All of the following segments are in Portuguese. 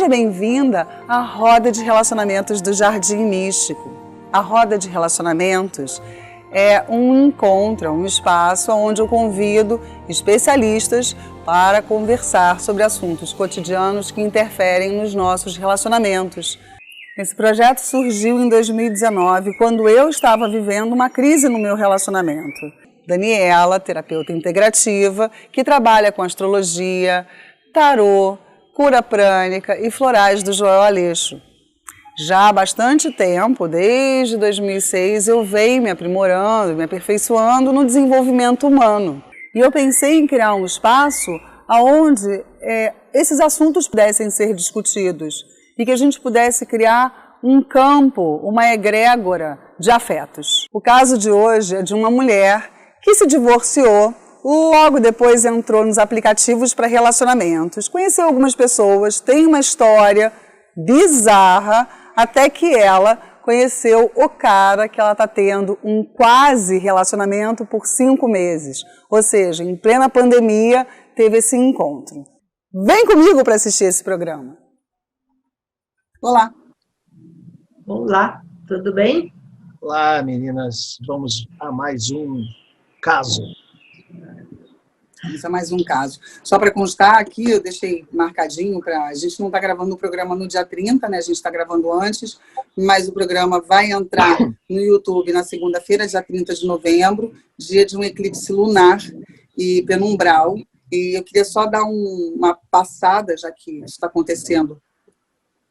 super bem-vinda à Roda de Relacionamentos do Jardim Místico. A Roda de Relacionamentos é um encontro, um espaço onde eu convido especialistas para conversar sobre assuntos cotidianos que interferem nos nossos relacionamentos. Esse projeto surgiu em 2019, quando eu estava vivendo uma crise no meu relacionamento. Daniela, terapeuta integrativa, que trabalha com astrologia, tarô, cura prânica e florais do Joel Aleixo. Já há bastante tempo, desde 2006, eu venho me aprimorando, me aperfeiçoando no desenvolvimento humano. E eu pensei em criar um espaço onde esses assuntos pudessem ser discutidos e que a gente pudesse criar um campo, uma egrégora de afetos. O caso de hoje é de uma mulher que se divorciou, logo depois entrou nos aplicativos para relacionamentos, conheceu algumas pessoas, tem uma história bizarra, até que ela conheceu o cara que ela está tendo um quase relacionamento por 5 meses. Ou seja, em plena pandemia, teve esse encontro. Vem comigo para assistir esse programa. Olá. Olá, tudo bem? Olá, meninas. Vamos a mais um caso. Isso é mais um caso. Só para constar aqui, eu deixei marcadinho para... A gente não está gravando o programa no dia 30, né? A gente está gravando antes, mas o programa vai entrar no YouTube na segunda-feira, dia 30 de novembro, dia de um eclipse lunar e penumbral. E eu queria só dar uma passada, já que isso está acontecendo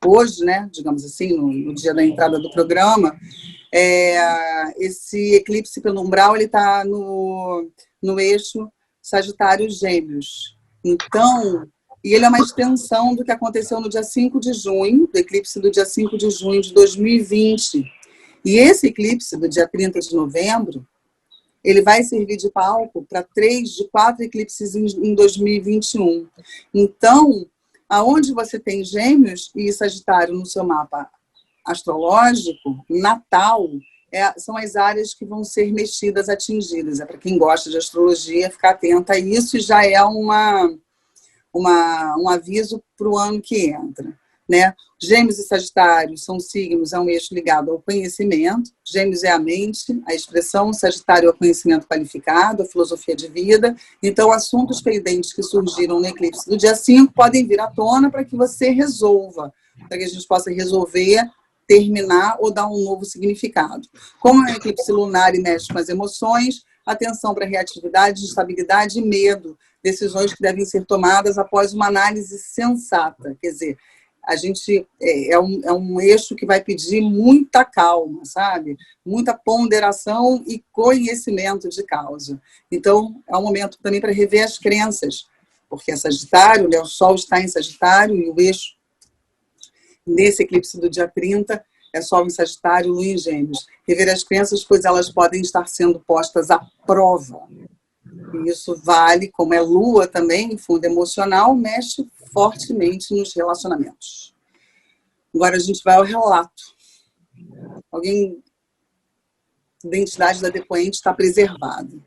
hoje, né? Digamos assim, no dia da entrada do programa. Esse eclipse penumbral está no eixo Sagitário Gêmeos. Então, e ele é uma extensão do que aconteceu no dia 5 de junho, do eclipse do dia 5 de junho de 2020. E esse eclipse do dia 30 de novembro, ele vai servir de palco para 3 de 4 eclipses em 2021. Então, aonde você tem Gêmeos e Sagitário no seu mapa astrológico, Natal, são as áreas que vão ser mexidas, atingidas. Para quem gosta de astrologia, ficar atenta a isso, e já é um aviso para o ano que entra. Né? Gêmeos e Sagitário são signos, é um eixo ligado ao conhecimento. Gêmeos é a mente, a expressão. Sagitário é o conhecimento qualificado, a filosofia de vida. Então, assuntos pendentes que surgiram no eclipse do dia 5 podem vir à tona para que você resolva, para que a gente possa resolver, terminar ou dar um novo significado. Como é um eclipse lunar e mexe com as emoções, atenção para reatividade, estabilidade e medo, decisões que devem ser tomadas após uma análise sensata. Quer dizer, a gente é um eixo que vai pedir muita calma, sabe? Muita ponderação e conhecimento de causa. Então, é um momento também para rever as crenças, porque é Sagitário, né? O Sol está em Sagitário e o eixo nesse eclipse do dia 30, é Sol em Sagitário, Lua em Gêmeos. Rever as crenças, pois elas podem estar sendo postas à prova. E isso vale, como é Lua também, em fundo emocional, mexe fortemente nos relacionamentos. Agora a gente vai ao relato. Alguém, a identidade da depoente está preservada. O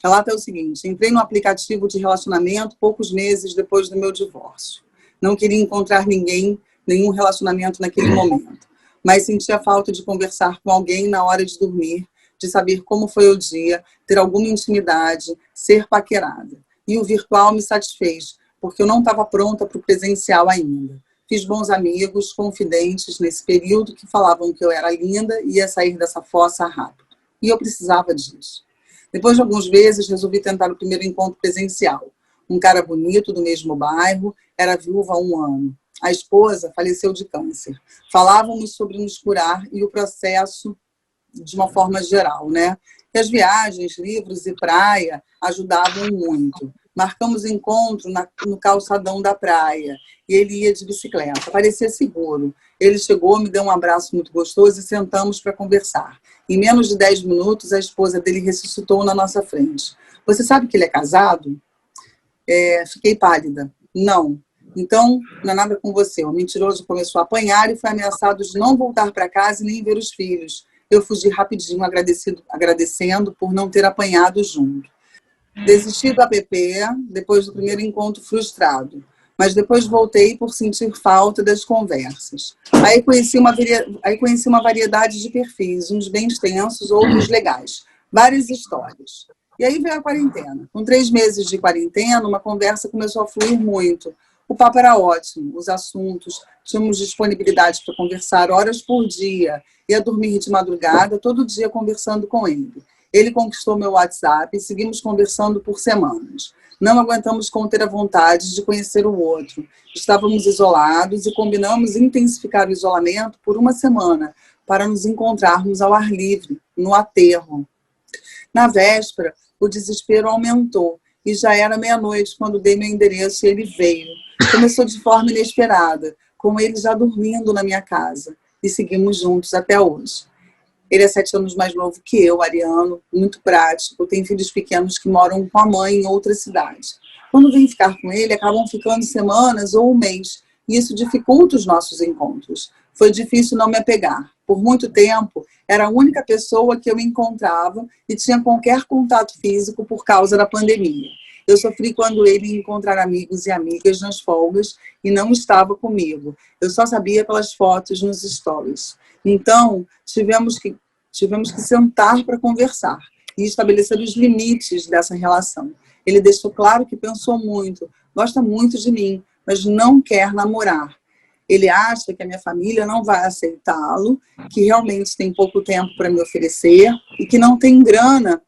relato é o seguinte: entrei no aplicativo de relacionamento poucos meses depois do meu divórcio. Não queria encontrar nenhum relacionamento naquele momento, mas sentia falta de conversar com alguém na hora de dormir, de saber como foi o dia, ter alguma intimidade, ser paquerada. E o virtual me satisfez, porque eu não estava pronta para o presencial ainda. Fiz bons amigos, confidentes nesse período, que falavam que eu era linda e ia sair dessa fossa rápido. E eu precisava disso. Depois de alguns meses, resolvi tentar o primeiro encontro presencial. Um cara bonito, do mesmo bairro, era viúva há 1 ano. A esposa faleceu de câncer. Falávamos sobre nos curar e o processo de uma forma geral, né? E as viagens, livros e praia ajudavam muito. Marcamos encontro no calçadão da praia e ele ia de bicicleta. Parecia seguro. Ele chegou, me deu um abraço muito gostoso e sentamos para conversar. Em menos de 10 minutos, a esposa dele ressuscitou na nossa frente. Você sabe que ele é casado? Fiquei pálida. Não. Então, não é nada com você. O mentiroso começou a apanhar e foi ameaçado de não voltar para casa e nem ver os filhos. Eu fugi rapidinho, agradecendo por não ter apanhado junto. Desisti do app depois do primeiro encontro frustrado. mas depois voltei por sentir falta das conversas. Aí conheci uma variedade de perfis, uns bem extensos, outros legais, várias histórias. E aí veio a quarentena. Com 3 meses de quarentena, uma conversa começou a fluir muito. O papo era ótimo, os assuntos, tínhamos disponibilidade para conversar horas por dia, ia dormir de madrugada, todo dia conversando com ele. Ele conquistou meu WhatsApp e seguimos conversando por semanas. Não aguentamos conter a vontade de conhecer o outro. Estávamos isolados e combinamos intensificar o isolamento por 1 semana para nos encontrarmos ao ar livre, no aterro. Na véspera, o desespero aumentou e já era meia-noite quando dei meu endereço e ele veio. Começou de forma inesperada, com ele já dormindo na minha casa, e seguimos juntos até hoje. Ele é 7 anos mais novo que eu, ariano, muito prático, tem filhos pequenos que moram com a mãe em outra cidade. Quando vem ficar com ele, acabam ficando semanas ou 1 mês, e isso dificulta os nossos encontros. Foi difícil não me apegar. Por muito tempo, era a única pessoa que eu encontrava e tinha qualquer contato físico por causa da pandemia. Eu sofri quando ele ia encontrar amigos e amigas nas folgas e não estava comigo. Eu só sabia pelas fotos nos stories. Então, tivemos que sentar para conversar e estabelecer os limites dessa relação. Ele deixou claro que pensou muito, gosta muito de mim, mas não quer namorar. Ele acha que a minha família não vai aceitá-lo, que realmente tem pouco tempo para me oferecer e que não tem grana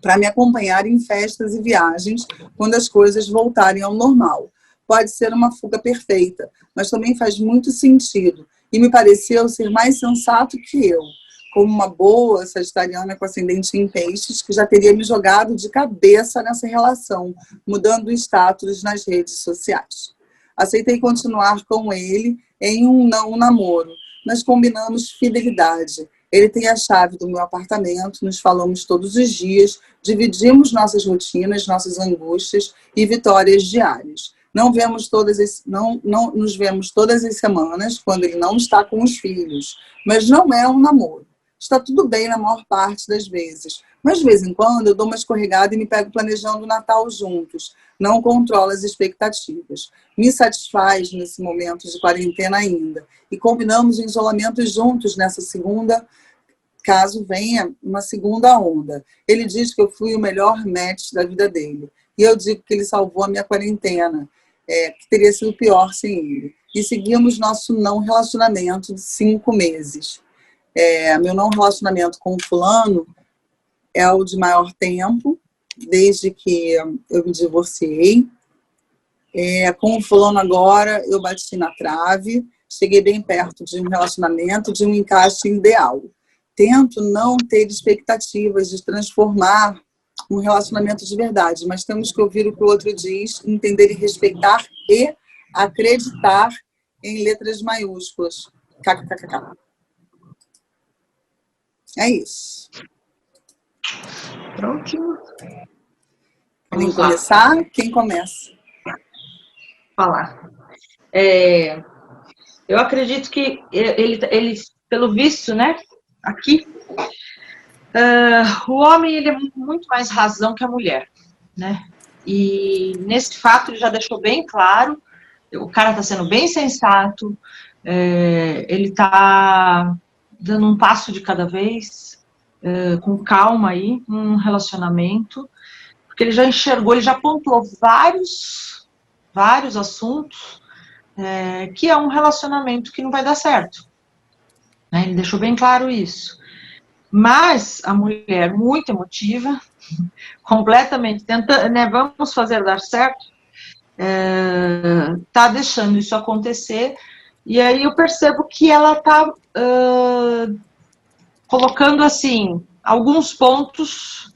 para me acompanhar em festas e viagens quando as coisas voltarem ao normal. Pode ser uma fuga perfeita, mas também faz muito sentido e me pareceu ser mais sensato que eu, como uma boa sagitariana com ascendente em peixes, que já teria me jogado de cabeça nessa relação, mudando o status nas redes sociais. Aceitei continuar com ele em um não namoro, mas combinamos fidelidade. Ele tem a chave do meu apartamento, nos falamos todos os dias, dividimos nossas rotinas, nossas angústias e vitórias diárias. Não nos vemos todas as semanas, quando ele não está com os filhos, mas não é um namoro. Está tudo bem na maior parte das vezes, mas de vez em quando eu dou uma escorregada e me pego planejando o Natal juntos. Não controlo as expectativas. Me satisfaz nesse momento de quarentena ainda. E combinamos o isolamento juntos nessa segunda, caso venha uma segunda onda. Ele diz que eu fui o melhor match da vida dele. E eu digo que ele salvou a minha quarentena, que teria sido pior sem ele. E seguimos nosso não relacionamento de 5 meses. Meu não relacionamento com o fulano é o de maior tempo, desde que eu me divorciei. Com o fulano agora, eu bati na trave, cheguei bem perto de um relacionamento, de um encaixe ideal. Tento não ter expectativas de transformar um relacionamento de verdade, mas temos que ouvir o que o outro diz, entender e respeitar e acreditar em letras maiúsculas. KKKK. É isso. Prontinho. Querem começar? Quem começa? Falar. Eu acredito que ele, pelo visto, né, aqui, o homem ele é muito mais razão que a mulher, né? E nesse fato ele já deixou bem claro, o cara está sendo bem sensato, ele está dando um passo de cada vez, com calma aí, num relacionamento, porque ele já enxergou, ele já pontuou vários assuntos, que é um relacionamento que não vai dar certo. Né? Ele deixou bem claro isso. Mas a mulher muito emotiva, completamente tentando, né, vamos fazer dar certo, tá deixando isso acontecer, e aí eu percebo que ela tá colocando assim alguns pontos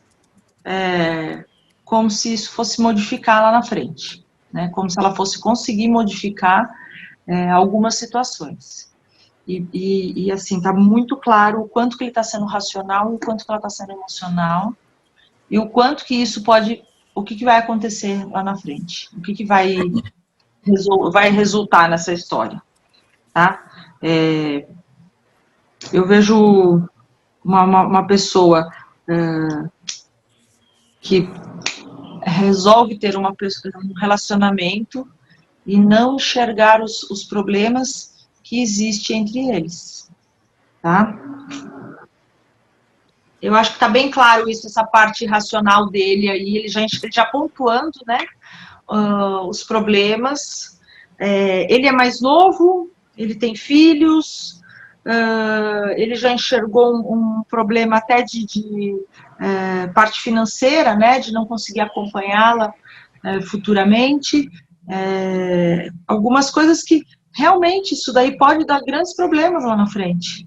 como se isso fosse modificar lá na frente, né? Como se ela fosse conseguir modificar algumas situações. E assim, tá muito claro o quanto que ele está sendo racional, o quanto que ela está sendo emocional, e o quanto que isso pode, o que vai acontecer lá na frente, o que vai resultar nessa história, tá? Eu vejo uma pessoa que resolve ter um relacionamento e não enxergar os problemas que existem entre eles, tá? Eu acho que está bem claro isso, essa parte racional dele aí, ele já pontuando, né, os problemas. Ele é mais novo, ele tem filhos, ele já enxergou um problema até de parte financeira, né, de não conseguir acompanhá-la futuramente. Algumas coisas que realmente isso daí pode dar grandes problemas lá na frente,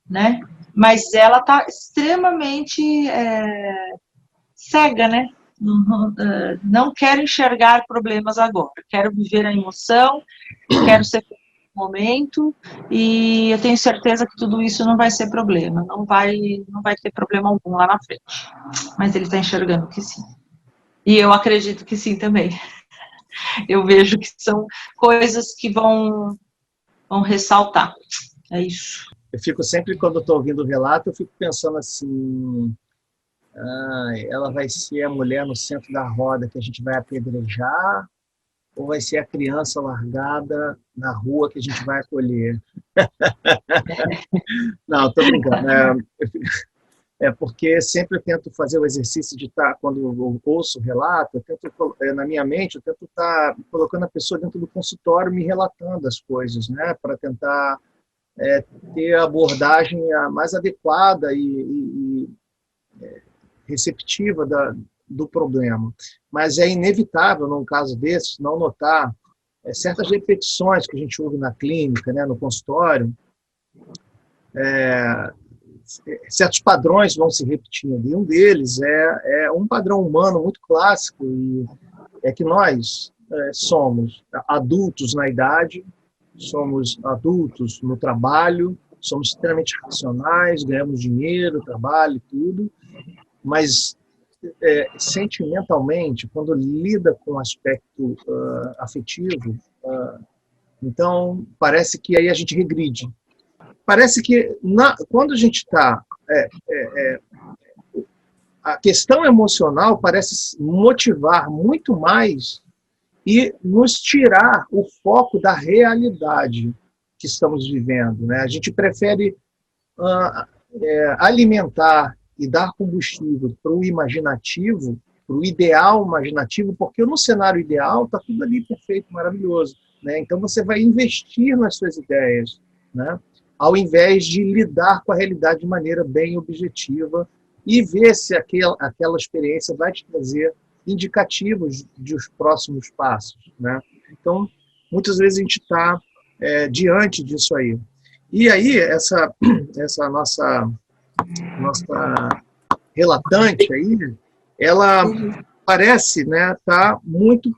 né? Mas ela está extremamente cega, né? Não quero enxergar problemas agora, quero viver a emoção, quero ser feliz no momento, e eu tenho certeza que tudo isso não vai ser problema, não vai ter problema algum lá na frente. Mas ele está enxergando que sim. E eu acredito que sim também. Eu vejo que são coisas que vão ressaltar. É isso. Eu fico sempre, quando estou ouvindo o relato, eu fico pensando assim, ela vai ser a mulher no centro da roda que a gente vai apedrejar, ou vai ser a criança largada na rua que a gente vai acolher? Não, estou brincando. Porque sempre eu tento fazer o exercício de estar, quando eu ouço o relato, eu tento, na minha mente, eu tento estar colocando a pessoa dentro do consultório, me relatando as coisas, né, para tentar ter a abordagem mais adequada e receptiva do problema. Mas é inevitável, num caso desses, não notar certas repetições que a gente ouve na clínica, né, no consultório, certos padrões vão se repetindo. E um deles é um padrão humano muito clássico, e é que nós somos adultos na idade, somos adultos no trabalho, somos extremamente racionais, ganhamos dinheiro, trabalho, tudo, mas sentimentalmente, quando lida com o aspecto afetivo, então parece que aí a gente regride. Parece que quando a gente está... a questão emocional parece motivar muito mais e nos tirar o foco da realidade que estamos vivendo, né? A gente prefere alimentar e dar combustível para o imaginativo, para o ideal imaginativo, porque no cenário ideal está tudo ali perfeito, maravilhoso, né? Então você vai investir nas suas ideias, né? Ao invés de lidar com a realidade de maneira bem objetiva e ver se aquela experiência vai te trazer indicativos dos próximos passos, né? Então, muitas vezes a gente está diante disso aí. E aí, essa nossa relatante aí, ela parece, né, tá muito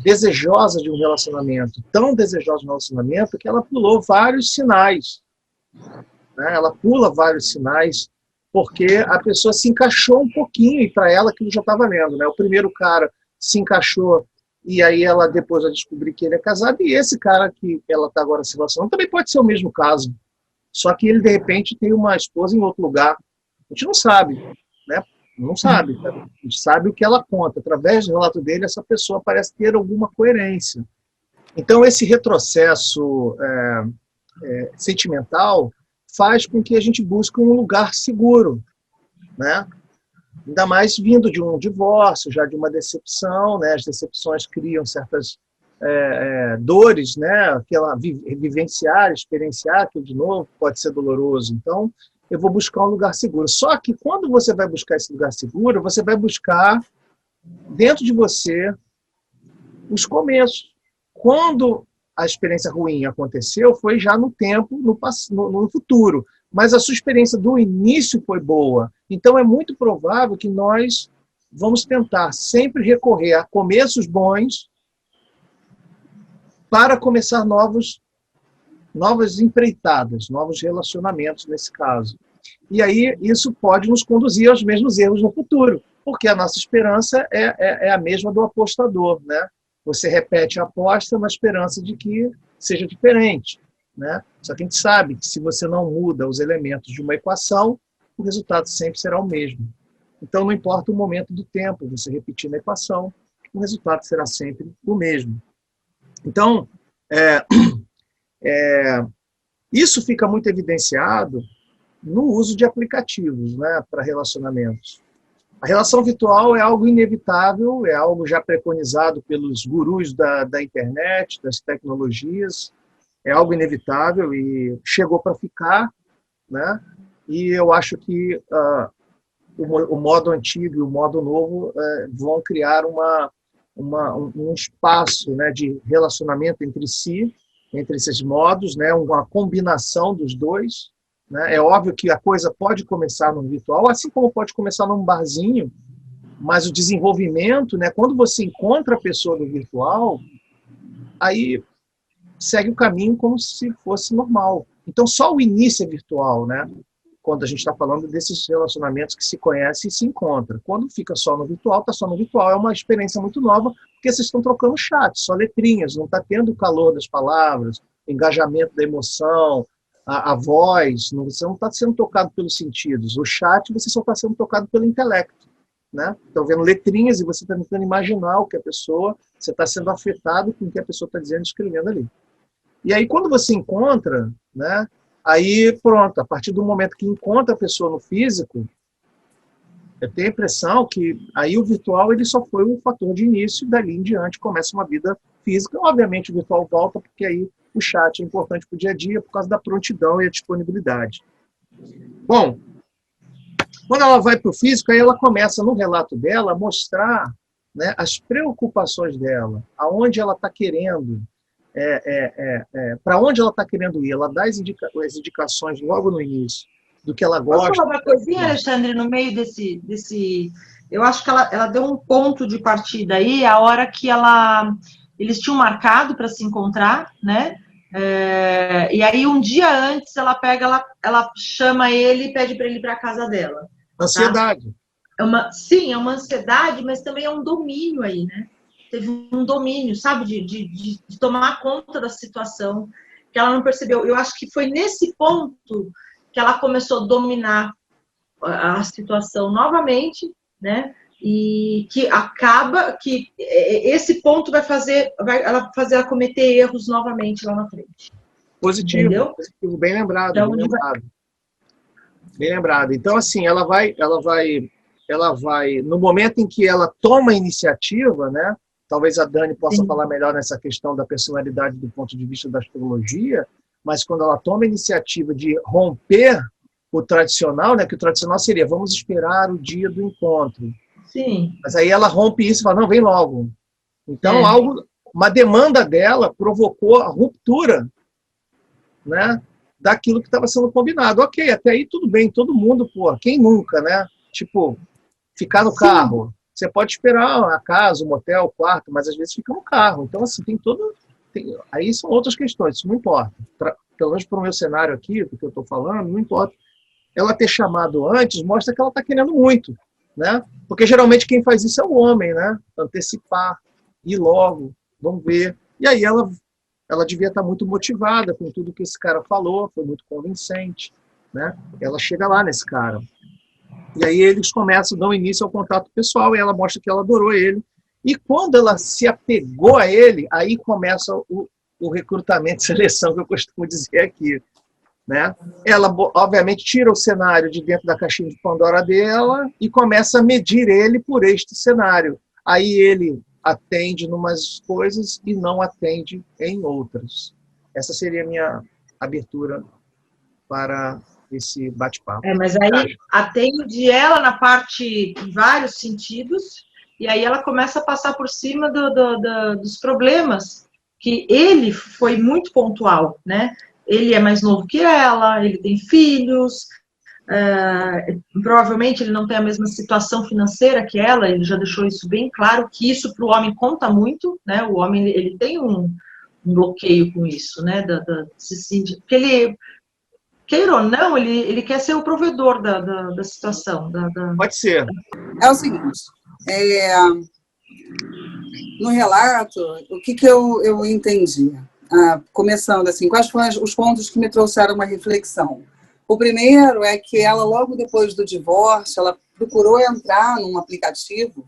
desejosa de um relacionamento, tão desejosa de um relacionamento que ela pulou vários sinais, né? Ela pula vários sinais porque a pessoa se encaixou um pouquinho e para ela aquilo já está valendo, né? O primeiro cara se encaixou e aí ela depois vai descobrir que ele é casado, e esse cara que ela está agora se relacionando também pode ser o mesmo caso, só que ele de repente tem uma esposa em outro lugar. A gente não sabe, né? Não sabe. A gente sabe o que ela conta. Através do relato dele, essa pessoa parece ter alguma coerência. Então, esse retrocesso sentimental faz com que a gente busque um lugar seguro, né? Ainda mais vindo de um divórcio, já de uma decepção, né? As decepções criam certas dores, né? Aquela vivenciar, experienciar aquilo de novo pode ser doloroso. Então, eu vou buscar um lugar seguro. Só que quando você vai buscar esse lugar seguro, você vai buscar dentro de você os começos. Quando a experiência ruim aconteceu, foi já no tempo, no futuro. Mas a sua experiência do início foi boa. Então, é muito provável que nós vamos tentar sempre recorrer a começos bons para começar novas empreitadas, novos relacionamentos nesse caso. E aí isso pode nos conduzir aos mesmos erros no futuro, porque a nossa esperança é a mesma do apostador, né? Você repete a aposta na esperança de que seja diferente, né? Só que a gente sabe que se você não muda os elementos de uma equação, o resultado sempre será o mesmo. Então não importa o momento do tempo, você repetir na equação, o resultado será sempre o mesmo. Então, isso fica muito evidenciado no uso de aplicativos, né, para relacionamentos. A relação virtual é algo inevitável, é algo já preconizado pelos gurus da internet, das tecnologias, é algo inevitável e chegou para ficar, né? E eu acho que o modo antigo e o modo novo vão criar um espaço, né, de relacionamento entre si, entre esses modos, né, uma combinação dos dois. Né? É óbvio que a coisa pode começar no virtual, assim como pode começar num barzinho, mas o desenvolvimento, né, quando você encontra a pessoa no virtual, aí segue o caminho como se fosse normal. Então, só o início é virtual, né? Quando a gente está falando desses relacionamentos que se conhecem e se encontram. Quando fica só no virtual, está só no virtual, é uma experiência muito nova, porque vocês estão trocando chat, só letrinhas, não está tendo o calor das palavras, o engajamento da emoção, a voz, você não está sendo tocado pelos sentidos. O chat, você só está sendo tocado pelo intelecto. Né? Estão vendo letrinhas e você está tentando imaginar o que a pessoa, você está sendo afetado com o que a pessoa está dizendo e escrevendo ali. E aí, quando você encontra, né, aí pronto, a partir do momento que encontra a pessoa no físico, eu tenho a impressão que aí o virtual ele só foi um fator de início e dali em diante começa uma vida física. Obviamente o virtual volta porque aí o chat é importante para o dia a dia por causa da prontidão e a disponibilidade. Bom, quando ela vai para o físico, aí ela começa no relato dela a mostrar, né, as preocupações dela, aonde ela está querendo, para onde ela está querendo ir. Ela dá as indicações logo no início do que ela gosta. Posso falar uma coisinha, Alexandre, no meio desse... Eu acho que ela deu um ponto de partida aí, a hora que eles tinham marcado para se encontrar, né? E aí, um dia antes, ela chama ele e pede para ele ir para a casa dela. Ansiedade. Tá? Sim, é uma ansiedade, mas também é um domínio aí, né? Teve um domínio, sabe, de tomar conta da situação, que ela não percebeu. Eu acho que foi nesse ponto que ela começou a dominar a situação novamente, né? E que esse ponto vai fazer ela cometer erros novamente lá na frente. Positivo, entendeu? Positivo, bem lembrado, Então, bem lembrado. Então, assim, ela vai, no momento em que ela toma a iniciativa, né? Talvez a Dani possa falar melhor nessa questão da personalidade do ponto de vista da astrologia, mas quando ela toma a iniciativa de romper o tradicional, né? Que o tradicional seria, vamos esperar o dia do encontro. Sim. Mas aí ela rompe isso e fala, não, vem logo. Então, uma demanda dela provocou a ruptura, né, daquilo que estava sendo combinado. Ok, até aí tudo bem, todo mundo, pô, quem nunca, né? Tipo, ficar no carro. Você pode esperar a casa, o motel, o quarto, mas às vezes fica no carro. Então, assim, aí são outras questões, isso não importa. Pelo menos para o meu cenário aqui, do que eu estou falando, não importa. Ela ter chamado antes mostra que ela está querendo muito, né? Porque geralmente quem faz isso é o homem, né? Antecipar, ir logo, vamos ver. E aí ela devia estar muito motivada com tudo que esse cara falou, foi muito convincente, né? Ela chega lá nesse cara. E aí eles começam, dão início ao contato pessoal, e ela mostra que ela adorou ele. E quando ela se apegou a ele, aí começa o recrutamento e seleção, que eu costumo dizer aqui. Né? Ela, obviamente, tira o cenário de dentro da caixinha de Pandora dela e começa a medir ele por este cenário. Aí ele atende em umas coisas e não atende em outras. Essa seria a minha abertura para esse bate-papo. Mas aí atende ela na parte em vários sentidos, e aí ela começa a passar por cima dos problemas, que ele foi muito pontual, né? Ele é mais novo que ela, ele tem filhos, provavelmente ele não tem a mesma situação financeira que ela, ele já deixou isso bem claro, que isso para o homem conta muito, né? O homem ele tem um bloqueio com isso, né? Porque ele, queira ou não, ele quer ser o provedor da situação. Pode ser. É o seguinte, no relato, o que eu entendi? Começando assim, quais foram os pontos que me trouxeram uma reflexão? O primeiro é que ela, logo depois do divórcio, ela procurou entrar num aplicativo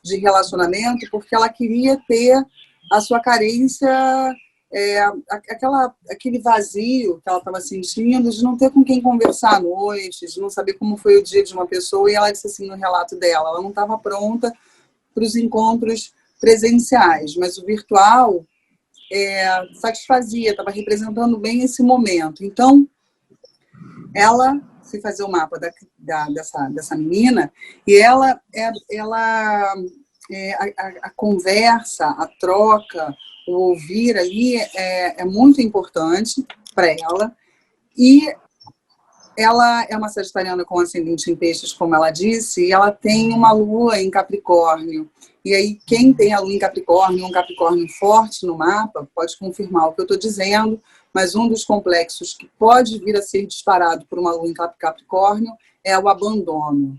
de relacionamento porque ela queria ter a sua carência, aquele vazio que ela estava sentindo de não ter com quem conversar à noite, de não saber como foi o dia de uma pessoa, e ela disse assim no relato dela, ela não estava pronta para os encontros presenciais, mas o virtual satisfazia, estava representando bem esse momento. Então, ela foi fazer o mapa dessa menina, e a conversa, a troca, o ouvir ali é muito importante para ela. E ela é uma sagitariana com ascendente em peixes, como ela disse, e ela tem uma lua em Capricórnio. E aí, quem tem a lua em Capricórnio, um Capricórnio forte no mapa, pode confirmar o que eu estou dizendo, mas um dos complexos que pode vir a ser disparado por uma lua em Capricórnio é o abandono.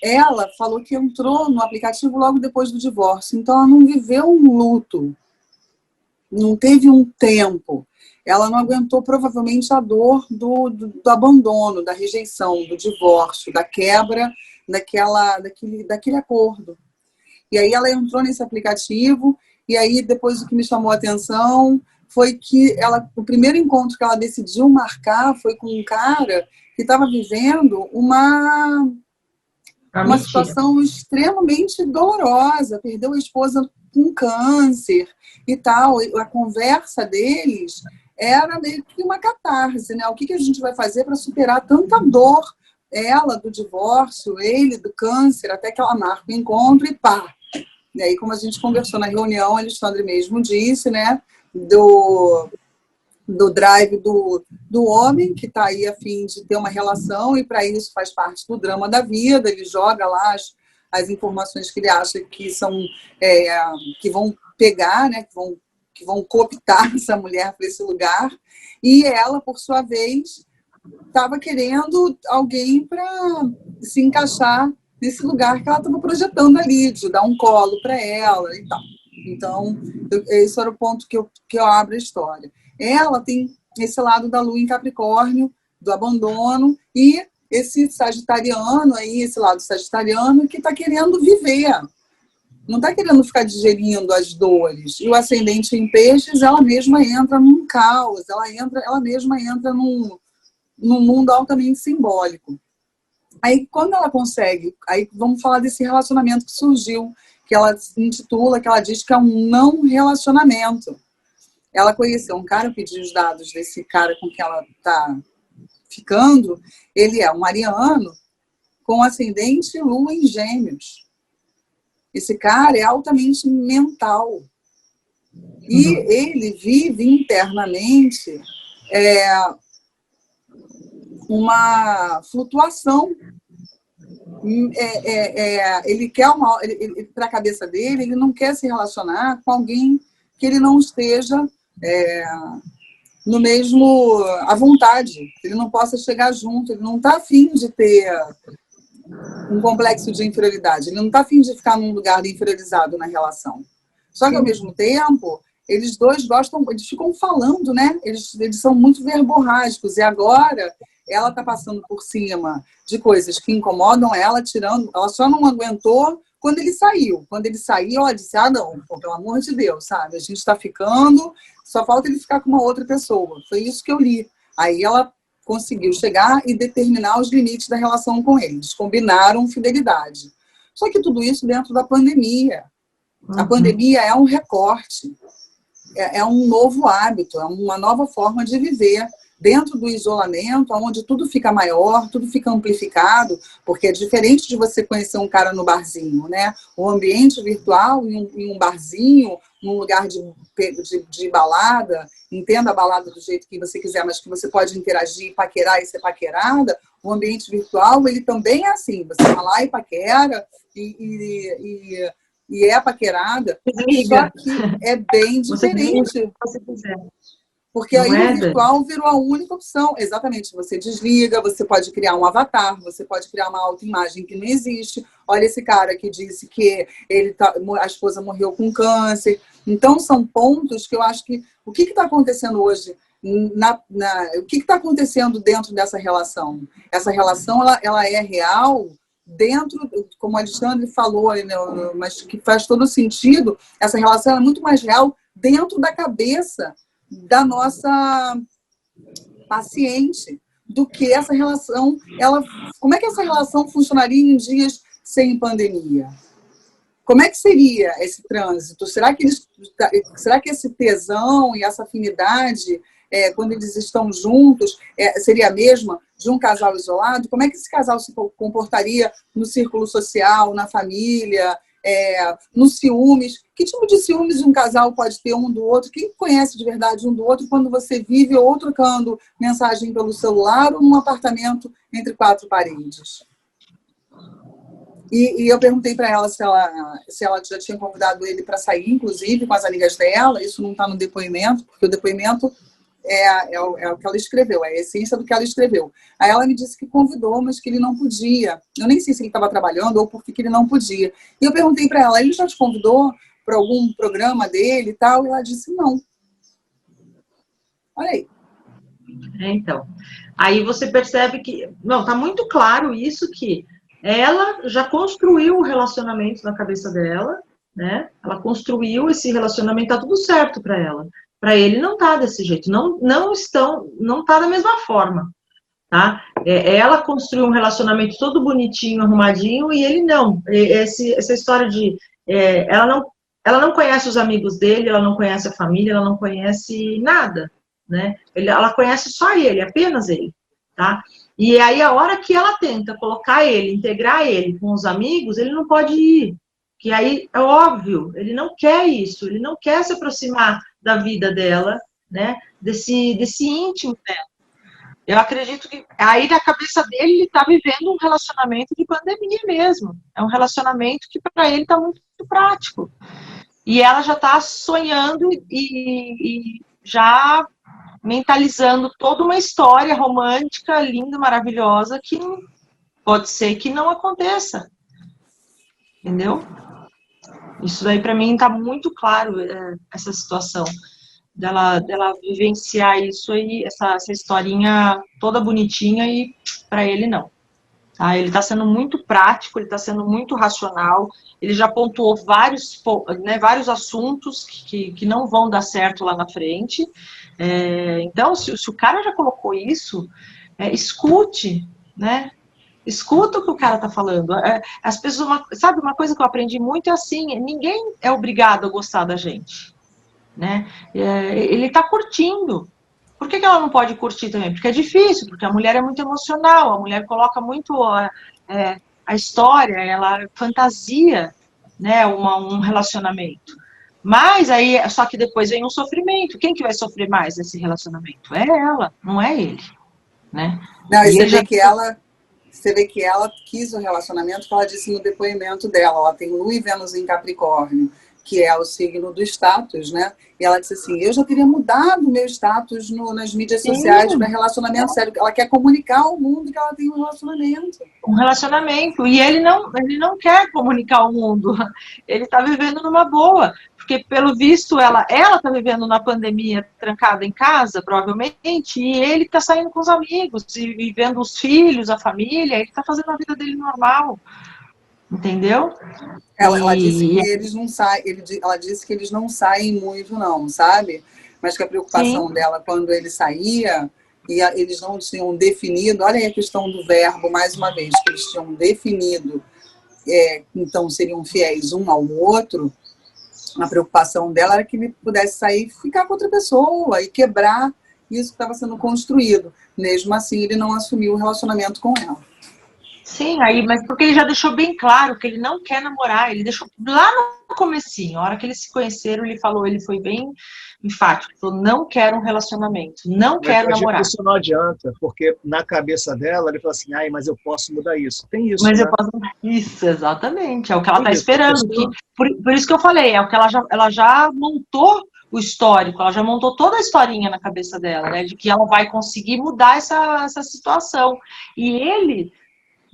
Ela falou que entrou no aplicativo logo depois do divórcio, então ela não viveu um luto, não teve um tempo. Ela não aguentou provavelmente a dor do abandono, da rejeição, do divórcio, da quebra daquele acordo. E aí ela entrou nesse aplicativo, e aí depois o que me chamou a atenção foi que o primeiro encontro que ela decidiu marcar foi com um cara que estava vivendo uma situação extremamente dolorosa, perdeu a esposa com câncer e tal. A conversa deles era meio que uma catarse, né? O que a gente vai fazer para superar tanta dor? Ela do divórcio, ele do câncer, até que ela marca o encontro e pá. E aí, como a gente conversou na reunião, a Alexandre mesmo disse, né? Do drive do homem, que está aí a fim de ter uma relação, e para isso faz parte do drama da vida, ele joga lá as informações que ele acha que são que vão pegar, né, que vão cooptar essa mulher para esse lugar, e ela, por sua vez, estava querendo alguém para se encaixar nesse lugar que ela estava projetando ali, de dar um colo para ela e tal. Então, esse era o ponto que eu abro a história. Ela tem esse lado da lua em Capricórnio, do abandono, e esse sagitariano aí, esse lado sagitariano que está querendo viver, não está querendo ficar digerindo as dores. E o ascendente em peixes, ela mesma entra num caos, ela mesma entra num mundo altamente simbólico. Aí, quando ela consegue, aí vamos falar desse relacionamento que surgiu, que ela intitula, que ela diz que é um não relacionamento. Ela conheceu um cara, pediu os dados desse cara com quem ela está ficando. Ele é um ariano com ascendente lua em Gêmeos. Esse cara é altamente mental. E ele vive internamente uma flutuação. Ele quer para a cabeça dele, ele não quer se relacionar com alguém que ele não esteja no mesmo à vontade, ele não possa chegar junto, ele não está afim de ter um complexo de inferioridade, ele não está afim de ficar num lugar inferiorizado na relação. Só que, ao mesmo tempo, eles dois eles ficam falando, né? Eles são muito verborrágicos, e agora ela está passando por cima de coisas que incomodam ela, ela só não aguentou quando ele saiu. Quando ele saiu, ela disse, não, pelo amor de Deus, sabe? A gente está ficando, só falta ele ficar com uma outra pessoa. Foi isso que eu li. Aí ela conseguiu chegar e determinar os limites da relação com ele. Eles combinaram fidelidade. Só que tudo isso dentro da pandemia. A pandemia é um recorte, é um novo hábito, é uma nova forma de viver dentro do isolamento, onde tudo fica maior, tudo fica amplificado, porque é diferente de você conhecer um cara no barzinho, né? O ambiente virtual em um barzinho, num lugar de balada, entenda a balada do jeito que você quiser, mas que você pode interagir, paquerar e ser paquerada, o ambiente virtual, ele também é assim, você vai lá e paquera, e é paquerada, só que é bem diferente. Porque aí o virtual virou a única opção. Exatamente, você desliga, você pode criar um avatar, você pode criar uma autoimagem que não existe. Olha esse cara que disse que a esposa morreu com câncer. Então, são pontos que eu acho que... O que está acontecendo hoje? O que está acontecendo dentro dessa relação? Essa relação ela é real dentro, como o Alexandre falou, né, mas que faz todo sentido, essa relação é muito mais real dentro da cabeça da nossa paciente, do que essa relação, como é que essa relação funcionaria em dias sem pandemia? Como é que seria esse trânsito? Será que esse tesão e essa afinidade, quando eles estão juntos, seria a mesma de um casal isolado? Como é que esse casal se comportaria no círculo social, na família, nos ciúmes? Que tipo de ciúmes um casal pode ter um do outro? Quem conhece de verdade um do outro quando você vive ou trocando mensagem pelo celular ou num apartamento entre 4 paredes? E eu perguntei para ela se ela já tinha convidado ele para sair, inclusive, com as amigas dela. Isso não está no depoimento, porque o depoimento é o que ela escreveu, é a essência do que ela escreveu. Aí ela me disse que convidou, mas que ele não podia. Eu nem sei se ele estava trabalhando ou por que ele não podia. E eu perguntei para ela, ele já te convidou para algum programa dele e tal? E ela disse não. Olha aí. Então, aí você percebe que, não, tá muito claro isso, que ela já construiu o relacionamento na cabeça dela, né? Ela construiu esse relacionamento, tá tudo certo para ela. Para ele não tá desse jeito, não tá da mesma forma, tá? Ela construiu um relacionamento todo bonitinho, arrumadinho, e ele não. Essa história de ela não conhece os amigos dele, ela não conhece a família, ela não conhece nada, né? Ela conhece só ele, apenas ele, tá? E aí, a hora que ela tenta colocar ele, integrar ele com os amigos, ele não pode ir. Que aí, é óbvio, ele não quer isso, ele não quer se aproximar da vida dela, né? Desse íntimo dela. Eu acredito que aí, na cabeça dele, ele está vivendo um relacionamento de pandemia mesmo. É um relacionamento que, para ele, está muito prático. E ela já está sonhando e já mentalizando toda uma história romântica, linda, maravilhosa, que pode ser que não aconteça. Entendeu? Isso daí, para mim, está muito claro, essa situação dela vivenciar isso aí, essa historinha toda bonitinha, e para ele não. Tá? Ele está sendo muito prático, ele está sendo muito racional, ele já pontuou vários assuntos que não vão dar certo lá na frente. Então, se o cara já colocou isso, escute, né? Escuta o que o cara tá falando. As pessoas, sabe, uma coisa que eu aprendi muito é assim, ninguém é obrigado a gostar da gente, né? Ele tá curtindo. Por que ela não pode curtir também? Porque é difícil, porque a mulher é muito emocional, a mulher coloca muito a história, ela fantasia, né, um relacionamento. Mas aí, só que depois vem um sofrimento. Quem que vai sofrer mais nesse relacionamento? É ela, não é ele, né? Não, e você vê que ela quis um relacionamento, que ela disse no depoimento dela, ela tem Lua e Vênus em Capricórnio, que é o signo do status, né? E ela disse assim, eu já teria mudado o meu status nas mídias sociais para relacionamento sério. Ela quer comunicar ao mundo que ela tem um relacionamento. Um relacionamento. E ele não quer comunicar ao mundo. Ele está vivendo numa boa. Porque, pelo visto, ela está vivendo na pandemia trancada em casa, provavelmente, e ele está saindo com os amigos, e vendo os filhos, a família, ele está fazendo a vida dele normal. Entendeu? Ela disse que eles não saem, ela disse que eles não saem muito, não, sabe? Mas que a preocupação dela quando ele saía, e eles não tinham definido, olha aí a questão do verbo, mais uma vez, que eles tinham definido, então seriam fiéis um ao outro. A preocupação dela era que ele pudesse sair e ficar com outra pessoa e quebrar isso que estava sendo construído. Mesmo assim, ele não assumiu o relacionamento com ela. Sim, mas porque ele já deixou bem claro que ele não quer namorar, ele deixou lá no comecinho, a hora que eles se conheceram, ele foi bem enfático, ele falou, não quero um relacionamento, não quero namorar. Isso não adianta, porque na cabeça dela, ele falou assim, mas eu posso mudar isso. Tem isso, Mas né? eu posso mudar isso, exatamente, é o que ela está esperando. Por isso que eu falei, é o que ela já montou o histórico, ela já montou toda a historinha na cabeça dela, né, de que ela vai conseguir mudar essa situação. E ele,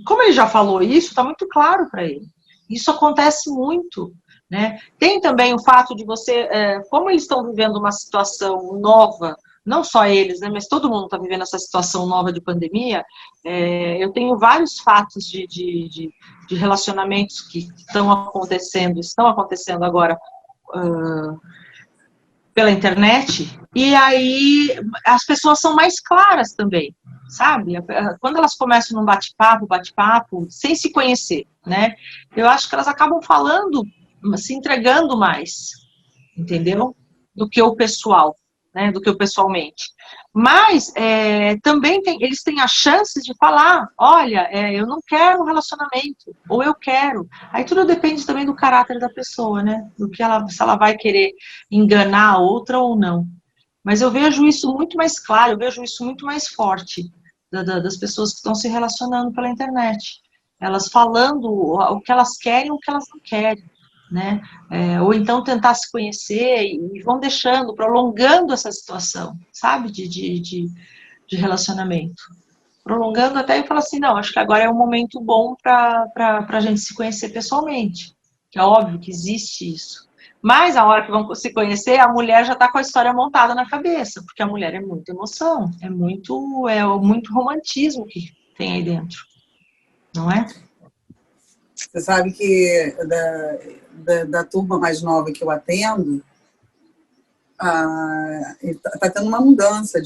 como ele já falou isso, está muito claro para ele. Isso acontece muito, né? Tem também o fato de você, como eles estão vivendo uma situação nova, não só eles, né, mas todo mundo está vivendo essa situação nova de pandemia. Eu tenho vários fatos de relacionamentos que estão acontecendo agora pela internet, e aí as pessoas são mais claras também, sabe? Quando elas começam num bate-papo, sem se conhecer, né? Eu acho que elas acabam falando, se entregando mais, entendeu? Do que o pessoal, né? Do que o pessoalmente. Mas também eles têm a chance de falar, olha, eu não quero um relacionamento, ou eu quero. Aí tudo depende também do caráter da pessoa, né? Se ela vai querer enganar a outra ou não. Mas eu vejo isso muito mais claro, eu vejo isso muito mais forte das pessoas que estão se relacionando pela internet. Elas falando o que elas querem e o que elas não querem, né? Ou então tentar se conhecer e vão deixando, prolongando essa situação, sabe? De relacionamento. Prolongando até e falar assim, não, acho que agora é um momento bom para a gente se conhecer pessoalmente. Que é óbvio que existe isso. Mas a hora que vão se conhecer, a mulher já está com a história montada na cabeça, porque a mulher é muita emoção, é muito romantismo que tem aí dentro, não é? Você sabe que da turma mais nova que eu atendo, está tendo uma mudança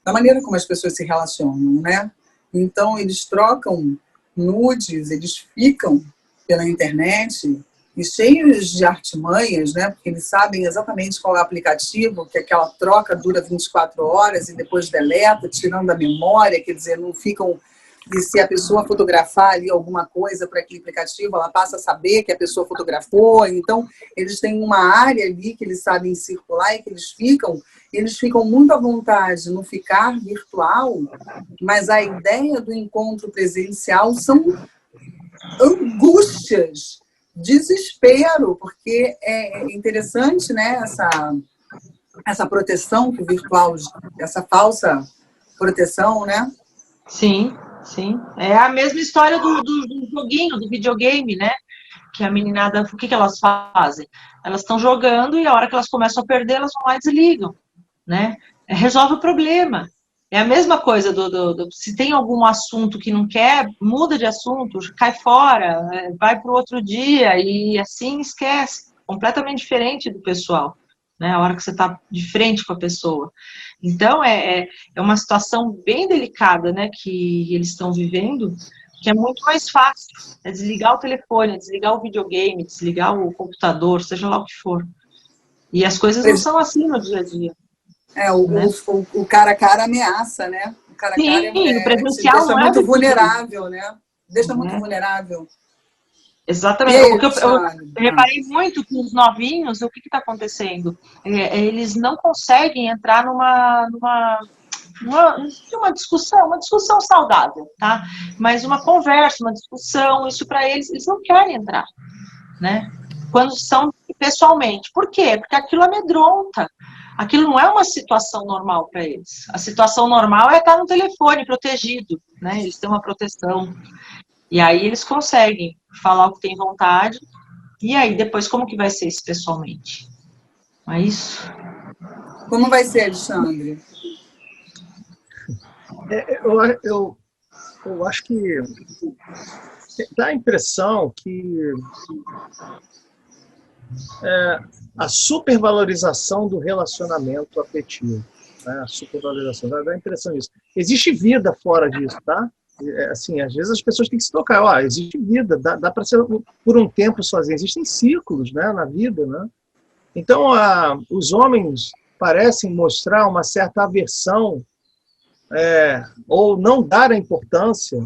da maneira como as pessoas se relacionam, né? Então, eles trocam nudes, eles ficam pela internet e cheios de artimanhas, né? Porque eles sabem exatamente qual é o aplicativo, que aquela troca dura 24 horas e depois deleta, tirando a memória, quer dizer, não ficam... E se a pessoa fotografar ali alguma coisa para aquele aplicativo, ela passa a saber que a pessoa fotografou. Então, eles têm uma área ali que eles sabem circular e que eles ficam muito à vontade no ficar virtual, mas a ideia do encontro presencial são angústias, desespero, porque é interessante, né, essa proteção que o virtual, essa falsa proteção, né? Sim. Sim, é a mesma história do joguinho, do videogame, né? Que a meninada, o que elas fazem? Elas estão jogando e a hora que elas começam a perder, elas vão lá e desligam, né? Resolve o problema. É a mesma coisa se tem algum assunto que não quer, muda de assunto, cai fora, vai para o outro dia e assim esquece. Completamente diferente do pessoal, né? A hora que você está de frente com a pessoa. Então, é uma situação bem delicada, né, que eles estão vivendo, que é muito mais fácil. É desligar o telefone, é desligar o videogame, desligar o computador, seja lá o que for. E as coisas não são assim no dia a dia. O cara a cara ameaça, né? O cara a cara o presencial te deixa muito vulnerável, né? Deixa muito vulnerável. Exatamente. Aí, eu reparei muito com os novinhos, o que está acontecendo? Eles não conseguem entrar numa discussão saudável, tá? Mas uma conversa, uma discussão, isso para eles não querem entrar, né? Quando são pessoalmente. Por quê? Porque aquilo amedronta. Aquilo não é uma situação normal para eles. A situação normal é estar no telefone, protegido, né? Eles têm uma proteção. E aí eles conseguem falar o que tem vontade. E aí, depois, como que vai ser isso pessoalmente? Não é isso? Como vai ser, Alexandre? Eu acho que dá a impressão que a supervalorização do relacionamento afetivo, né? A supervalorização, dá a impressão disso. Existe vida fora disso, tá? Assim, às vezes as pessoas têm que se tocar. Existe vida, dá para ser por um tempo sozinho. Existem ciclos, né, na vida, né? Então, os homens parecem mostrar uma certa aversão ou não dar a importância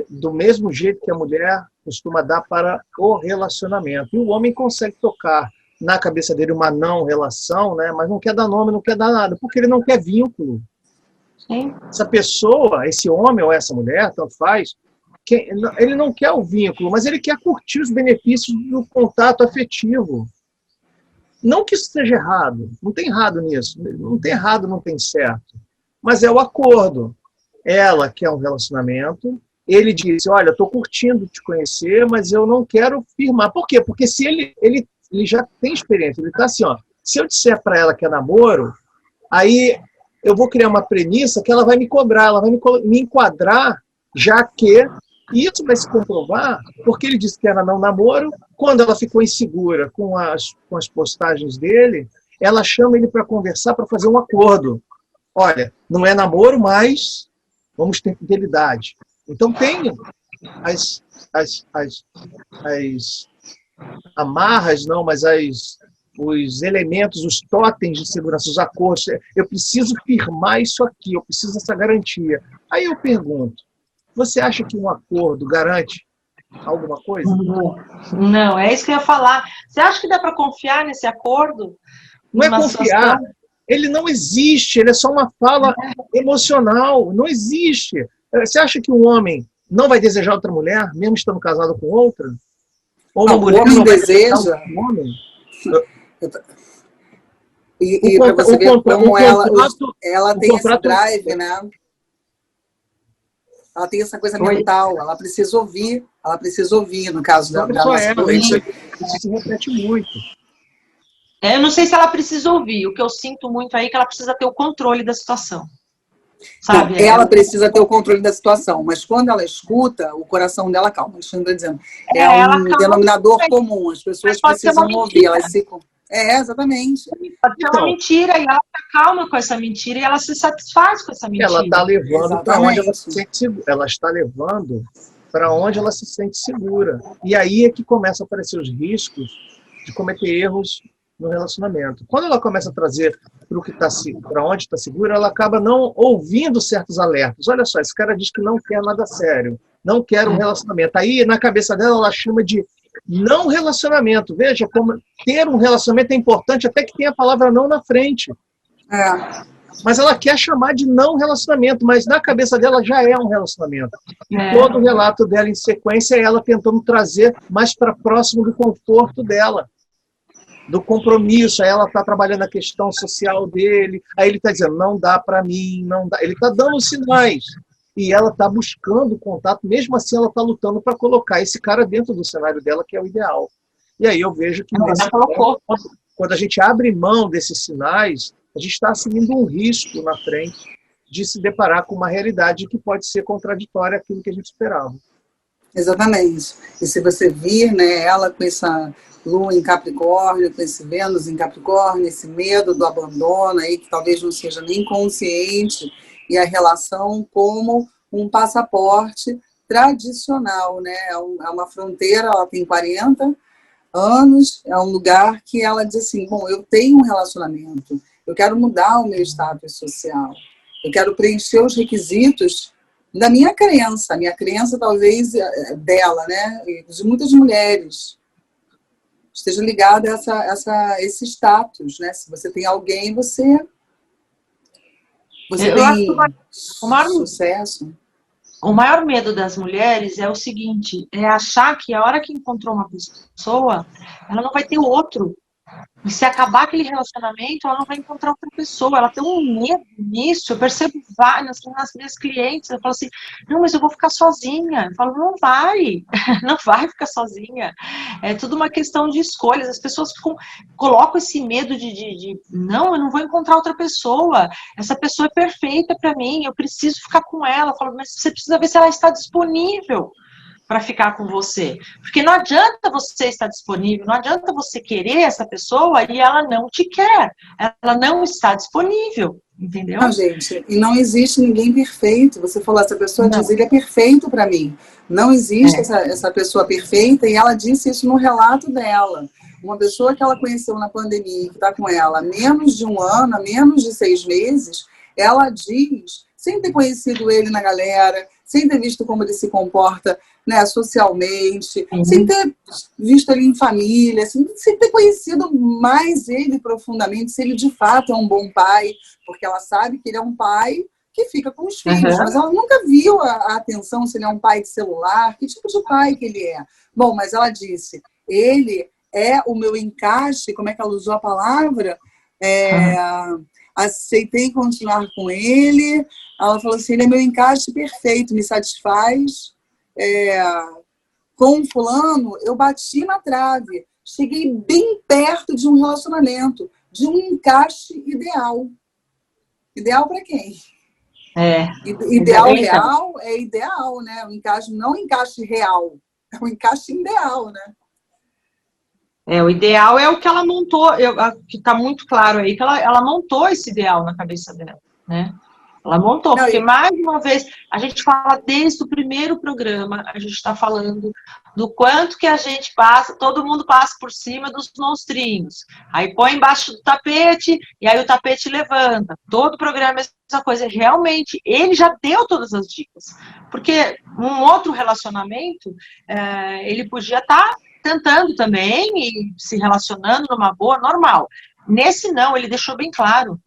do mesmo jeito que a mulher costuma dar para o relacionamento. E o homem consegue tocar na cabeça dele uma não relação, né, mas não quer dar nome, não quer dar nada, porque ele não quer vínculo. Sim. Essa pessoa, esse homem ou essa mulher, tanto faz, ele não quer o vínculo, mas ele quer curtir os benefícios do contato afetivo. Não que isso esteja errado, não tem errado nisso, não tem errado, não tem certo, mas é o acordo. Ela quer um relacionamento, ele disse, olha, estou curtindo te conhecer, mas eu não quero firmar. Por quê? Porque se ele já tem experiência, ele está assim, ó, se eu disser para ela que é namoro, Aí eu vou criar uma premissa que ela vai me cobrar, ela vai me enquadrar, já que isso vai se comprovar porque ele disse que era não namoro. Quando ela ficou insegura com as postagens dele, ela chama ele para conversar, para fazer um acordo. Olha, não é namoro, mas vamos ter fidelidade. Então tem as amarras, não, mas os elementos, os totens de segurança, os acordos. Eu preciso firmar isso aqui, eu preciso dessa garantia. Aí eu pergunto, você acha que um acordo garante alguma coisa? Não, é isso que eu ia falar. Você acha que dá para confiar nesse acordo? Não é confiar. Ele não existe, ele é só uma fala emocional. Não existe. Você acha que um homem não vai desejar outra mulher, mesmo estando casado com outra? Ou uma mulher homem não vai deseja. Um homem? E para você ver como ela tem esse drive, né? Ela tem essa coisa mental, ela precisa ouvir, no caso da nossa noite. Isso se repete muito. Eu não sei se ela precisa ouvir, o que eu sinto muito aí é que ela precisa ter o controle da situação. Sabe? Não, ela precisa ter o controle da situação, mas quando ela escuta, o coração dela calma. Alexandre está dizendo, é um denominador comum, as pessoas precisam ouvir, elas se... exatamente. Pode ser uma mentira, e ela fica calma com essa mentira, e ela se satisfaz com essa mentira. Ela está levando para onde ela se sente segura. Ela está levando para onde ela se sente segura. E aí é que começam a aparecer os riscos de cometer erros no relacionamento. Quando ela começa a trazer para onde está segura, ela acaba não ouvindo certos alertas. Olha só, esse cara diz que não quer nada sério, não quer um relacionamento. Aí, na cabeça dela, ela chama de não relacionamento. Veja como ter um relacionamento é importante, até que tenha a palavra não na frente. Mas ela quer chamar de não relacionamento, mas na cabeça dela já é um relacionamento. E todo o relato dela em sequência é ela tentando trazer mais para próximo do conforto dela, do compromisso. Aí ela está trabalhando a questão social dele, aí ele está dizendo, não dá para mim, não dá. Ele está dando sinais. E ela está buscando contato, mesmo assim ela está lutando para colocar esse cara dentro do cenário dela, que é o ideal. E aí eu vejo que quando a gente abre mão desses sinais, a gente está assumindo um risco na frente de se deparar com uma realidade que pode ser contraditória àquilo que a gente esperava. Exatamente. E se você vir, né, ela com essa Lua em Capricórnio, com esse Vênus em Capricórnio, esse medo do abandono aí, que talvez não seja nem consciente, e a relação como um passaporte tradicional, né? É uma fronteira, ela tem 40 anos, é um lugar que ela diz assim, bom, eu tenho um relacionamento, eu quero mudar o meu status social, eu quero preencher os requisitos da minha crença. A minha crença talvez dela, né? E de muitas mulheres, esteja ligada a esse status, né? Se você tem alguém, você tem sucesso. O maior medo das mulheres é o seguinte, é achar que a hora que encontrou uma pessoa, ela não vai ter outro. E se acabar aquele relacionamento, ela não vai encontrar outra pessoa. Ela tem um medo nisso. Eu percebo nas minhas clientes. Eu falo assim, não, mas eu vou ficar sozinha. Eu falo, não vai. Não vai ficar sozinha. É tudo uma questão de escolhas. As pessoas colocam esse medo de não, eu não vou encontrar outra pessoa. Essa pessoa é perfeita para mim. Eu preciso ficar com ela. Eu falo, mas você precisa ver se ela está disponível para ficar com você. Porque não adianta você estar disponível, não adianta você querer essa pessoa e ela não te quer. Ela não está disponível, entendeu? Não, gente, e não existe ninguém perfeito. Você falou, essa pessoa diz, ele é perfeito para mim. Não existe essa pessoa perfeita, e ela disse isso no relato dela. Uma pessoa que ela conheceu na pandemia, que está com ela há menos de 1 ano, há menos de 6 meses, ela diz, sem ter conhecido ele na galera, sem ter visto como ele se comporta, né, socialmente, sem ter visto ele em família, sem ter conhecido mais ele profundamente, se ele de fato é um bom pai, porque ela sabe que ele é um pai que fica com os filhos, mas ela nunca viu a atenção se ele é um pai de celular, que tipo de pai que ele é. Bom, mas ela disse, ele é o meu encaixe, como é que ela usou a palavra? Aceitei continuar com ele. Ela falou assim, ele é meu encaixe perfeito, me satisfaz. Com fulano, eu bati na trave, cheguei bem perto de um relacionamento, de um encaixe ideal. Ideal para quem? É. Ideal real é ideal, né? O encaixe, não o encaixe real, é o encaixe ideal, né? O ideal é o que ela montou, que está muito claro aí, que ela montou esse ideal na cabeça dela, né? Ela montou, Não, porque mais uma vez, a gente fala desde o primeiro programa, a gente está falando do quanto que a gente passa, todo mundo passa por cima dos monstrinhos, aí põe embaixo do tapete, e aí o tapete levanta, todo programa é essa coisa, realmente, ele já deu todas as dicas, porque um outro relacionamento, ele podia estar tentando também e se relacionando numa boa, normal. Nesse não, ele deixou bem claro,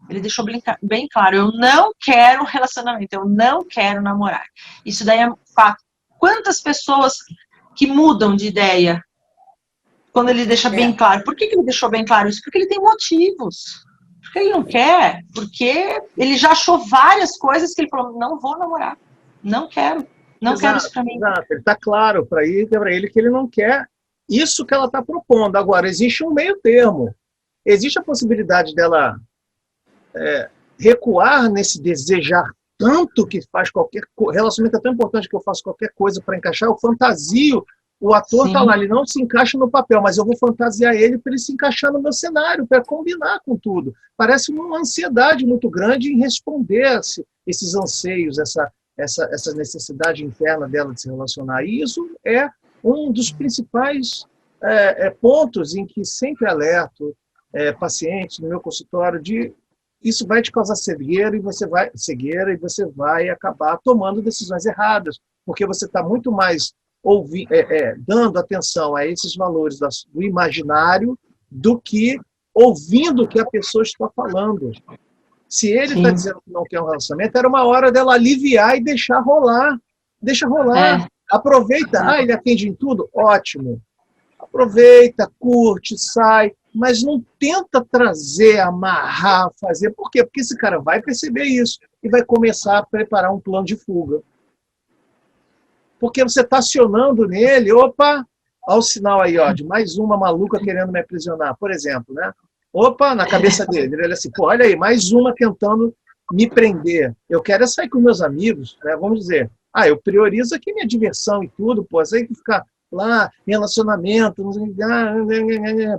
bem claro, eu não quero relacionamento, eu não quero namorar. Isso daí é fato. Quantas pessoas que mudam de ideia quando ele deixa bem claro? Por que ele deixou bem claro isso? Porque ele tem motivos. Porque ele não quer, porque ele já achou várias coisas que ele falou, não vou namorar, não quero, não quero isso para mim. Exato, ele está claro para ele que ele não quer isso que ela está propondo. Agora, existe um meio termo. Existe a possibilidade dela recuar nesse desejar tanto que faz qualquer relacionamento é tão importante que eu faço qualquer coisa para encaixar, eu fantasio, o ator está lá, ele não se encaixa no papel, mas eu vou fantasiar ele para ele se encaixar no meu cenário, para combinar com tudo. Parece uma ansiedade muito grande em responder esses anseios, essa necessidade interna dela de se relacionar. E isso é um dos principais pontos em que sempre alerto pacientes no meu consultório de isso vai te causar cegueira e você vai acabar tomando decisões erradas, porque você está muito mais dando atenção a esses valores do imaginário do que ouvindo o que a pessoa está falando. Se ele está dizendo que não quer um relacionamento, era uma hora dela aliviar e deixar rolar. Deixa rolar. Aproveita. Ele atende em tudo? Ótimo. Aproveita, curte, sai, mas não tenta trazer, amarrar, fazer. Por quê? Porque esse cara vai perceber isso e vai começar a preparar um plano de fuga. Porque você está acionando nele, opa, olha o sinal aí, ó, de mais uma maluca querendo me aprisionar, por exemplo, né? Opa, na cabeça dele, ele assim, pô, olha aí, mais uma tentando me prender. Eu quero sair com meus amigos, né? Vamos dizer, eu priorizo aqui minha diversão e tudo, pô, aí que ficar lá, relacionamento,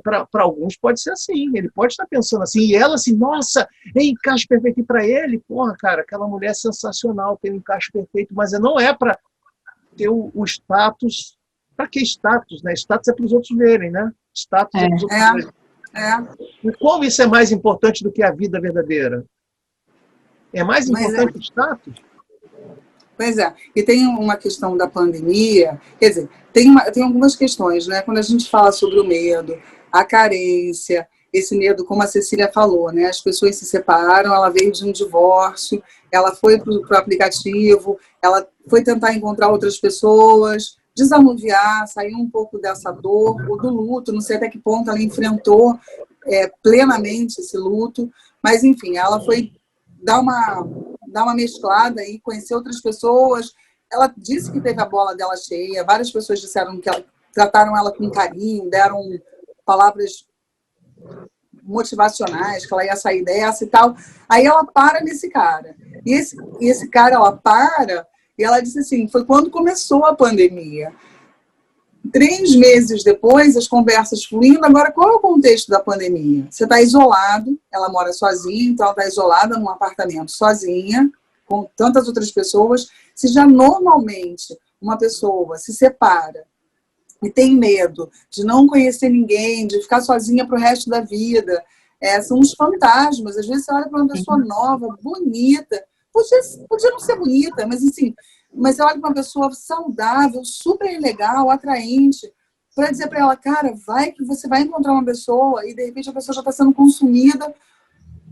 para alguns pode ser assim, ele pode estar pensando assim, e ela assim, nossa, encaixe perfeito para ele, porra, cara, aquela mulher é sensacional, tem um encaixe perfeito, mas não é para ter o status, para que status, né? Status é para os outros verem, né? Status é para os outros verem. E como isso é mais importante do que a vida verdadeira? É mais importante o status? Pois é. E tem uma questão da pandemia, quer dizer, tem algumas questões, né? Quando a gente fala sobre o medo, a carência, esse medo, como a Cecília falou, né? As pessoas se separaram, ela veio de um divórcio, ela foi para o aplicativo, ela foi tentar encontrar outras pessoas, desanuviar, sair um pouco dessa dor, ou do luto, não sei até que ponto ela enfrentou plenamente esse luto, mas enfim, ela foi dar uma mesclada e conhecer outras pessoas. Ela disse que teve a bola dela cheia, várias pessoas disseram que trataram ela com carinho, deram palavras motivacionais, que ela ia sair dessa e tal. Aí ela para nesse cara. E esse cara, ela para, e ela disse assim, foi quando começou a pandemia. 3 meses depois, as conversas fluindo. Agora, qual é o contexto da pandemia? Você está isolado, ela mora sozinha, então ela está isolada num apartamento sozinha, com tantas outras pessoas. Se já normalmente uma pessoa se separa e tem medo de não conhecer ninguém, de ficar sozinha para o resto da vida, são uns fantasmas. Às vezes você olha para uma pessoa nova, bonita, podia não ser bonita, mas assim, mas você olha para uma pessoa saudável, super legal, atraente, para dizer para ela, cara, vai que você vai encontrar uma pessoa e de repente a pessoa já está sendo consumida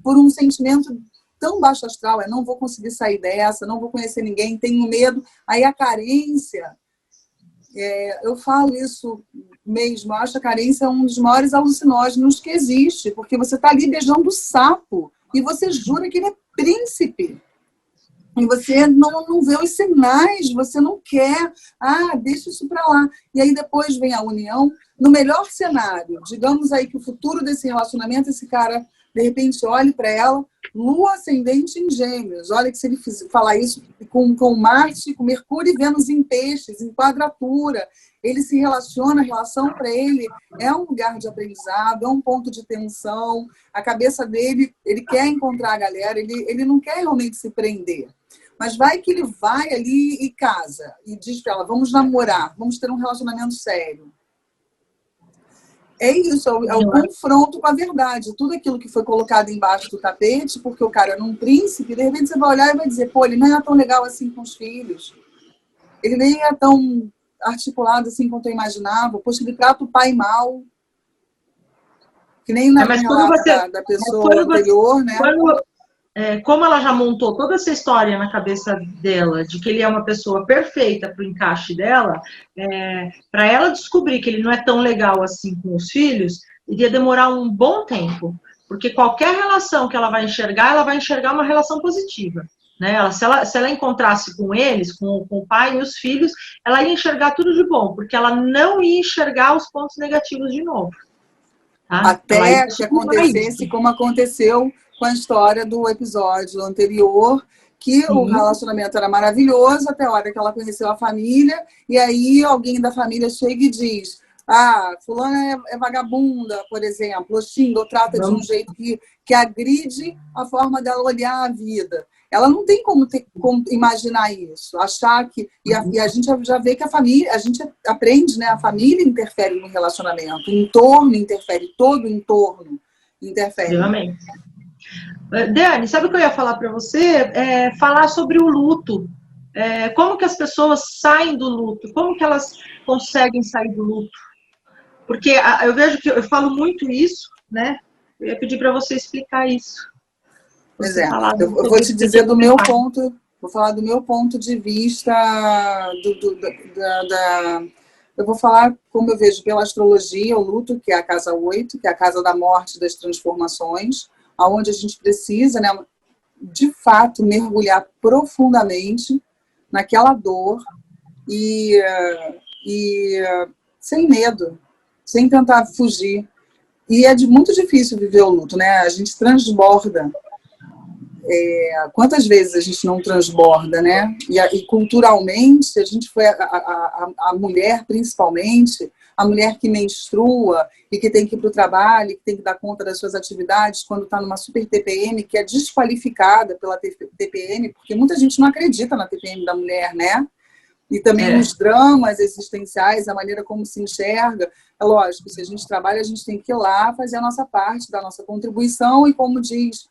por um sentimento tão baixo astral, não vou conseguir sair dessa, não vou conhecer ninguém, tenho medo. Aí a carência, eu falo isso mesmo, eu acho a carência um dos maiores alucinógenos que existe, porque você está ali beijando o sapo e você jura que ele é príncipe. E você não vê os sinais, você não quer, deixa isso para lá. E aí depois vem a união. No melhor cenário, digamos aí que o futuro desse relacionamento, esse cara, de repente, olhe para ela, Lua ascendente em Gêmeos. Olha que se ele falar isso com Marte, com Mercúrio e Vênus em Peixes, em quadratura, ele se relaciona, a relação para ele é um lugar de aprendizado, é um ponto de tensão. A cabeça dele, ele quer encontrar a galera, ele não quer realmente se prender. Mas vai que ele vai ali e casa, e diz para ela, vamos namorar, vamos ter um relacionamento sério. É isso, é o confronto com a verdade. Tudo aquilo que foi colocado embaixo do tapete, porque o cara era um príncipe, de repente você vai olhar e vai dizer, pô, ele não é tão legal assim com os filhos. Ele nem é tão articulado assim quanto eu imaginava. Poxa, ele trata o pai mal. Que nem na relato da pessoa anterior, né? Como ela já montou toda essa história na cabeça dela, de que ele é uma pessoa perfeita para o encaixe dela, para ela descobrir que ele não é tão legal assim com os filhos, iria demorar um bom tempo, porque qualquer relação que ela vai enxergar uma relação positiva. Né? Se ela encontrasse com eles, com o pai e os filhos, ela ia enxergar tudo de bom, porque ela não ia enxergar os pontos negativos de novo. Tá? Até que acontecesse como aconteceu com a história do episódio anterior, que o relacionamento era maravilhoso até a hora que ela conheceu a família, e aí alguém da família chega e diz, fulana é vagabunda, por exemplo, ou xinga, ou trata de um jeito que agride a forma dela olhar a vida. Ela não tem como imaginar isso, achar que... E a gente já vê que a família... A gente aprende, né? A família interfere no relacionamento, o entorno interfere, todo o entorno interfere. Realmente. Dani, sabe o que eu ia falar para você? Falar sobre o luto. Como que as pessoas saem do luto? Como que elas conseguem sair do luto? Porque eu vejo que eu falo muito isso, né? Eu ia pedir para você explicar isso. Pois é, eu vou te dizer do meu ponto, vou falar do meu ponto de vista, eu vou falar como eu vejo pela astrologia, o luto, que é a casa 8, que é a casa da morte, das transformações, onde a gente precisa, né, de fato, mergulhar profundamente naquela dor e sem medo, sem tentar fugir. E é muito difícil viver o luto, né? A gente transborda. Quantas vezes a gente não transborda, né? E culturalmente, a gente foi a mulher, principalmente, a mulher que menstrua e que tem que ir para o trabalho, que tem que dar conta das suas atividades, quando está numa super TPM, que é desqualificada pela TPM, porque muita gente não acredita na TPM da mulher, né? E também nos dramas existenciais, a maneira como se enxerga. É lógico, se a gente trabalha, a gente tem que ir lá fazer a nossa parte, dar a nossa contribuição e, como diz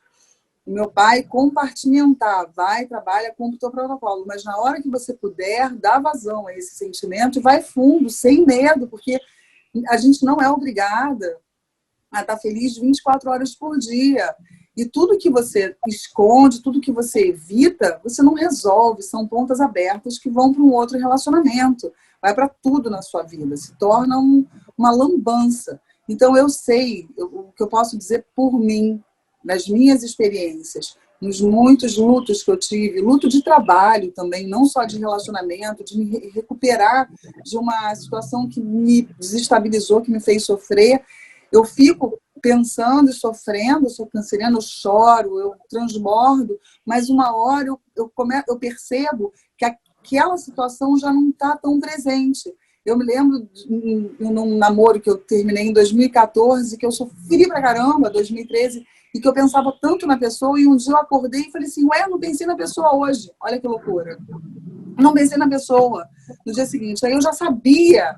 o meu pai, compartimentar, vai, trabalha, cumpre o teu protocolo, mas na hora que você puder, dá vazão a esse sentimento e vai fundo, sem medo, porque a gente não é obrigada a estar feliz 24 horas por dia. E tudo que você esconde, tudo que você evita, você não resolve, são pontas abertas que vão para um outro relacionamento, vai para tudo na sua vida, se torna uma lambança. Então eu sei, o que eu posso dizer por mim, nas minhas experiências, nos muitos lutos que eu tive, luto de trabalho também, não só de relacionamento, de me recuperar de uma situação que me desestabilizou, que me fez sofrer, eu fico pensando e sofrendo, eu sou canceriana, eu choro, eu transbordo, mas uma hora eu percebo que aquela situação já não está tão presente. Eu me lembro num namoro que eu terminei em 2014, que eu sofri pra caramba, 2013, e que eu pensava tanto na pessoa, e um dia eu acordei e falei assim, eu não pensei na pessoa hoje. Olha que loucura. Não pensei na pessoa no dia seguinte. Aí eu já sabia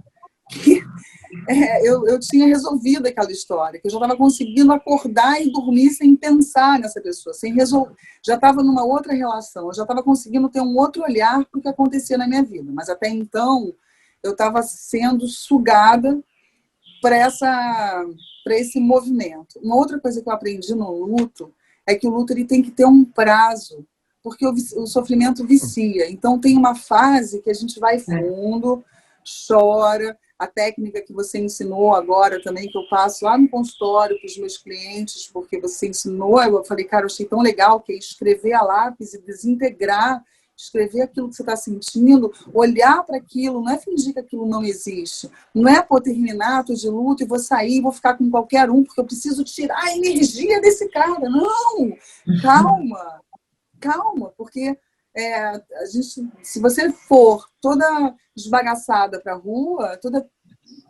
que eu tinha resolvido aquela história, que eu já estava conseguindo acordar e dormir sem pensar nessa pessoa, já estava numa outra relação, eu já estava conseguindo ter um outro olhar para o que acontecia na minha vida. Mas até então, eu estava sendo sugada para esse movimento. Uma outra coisa que eu aprendi no luto é que o luto ele tem que ter um prazo, porque o sofrimento vicia. Então, tem uma fase que a gente vai fundo, chora. A técnica que você ensinou agora também, que eu passo lá no consultório para os meus clientes, porque você ensinou, eu falei, cara, eu achei tão legal, que é escrever a lápis e desintegrar escrever aquilo que você está sentindo, olhar para aquilo, não é fingir que aquilo não existe. Não é, pô, terminar, estou de luto e vou sair, vou ficar com qualquer um, porque eu preciso tirar a energia desse cara. Não! Calma! Calma, porque a gente, se você for toda esbagaçada para a rua, toda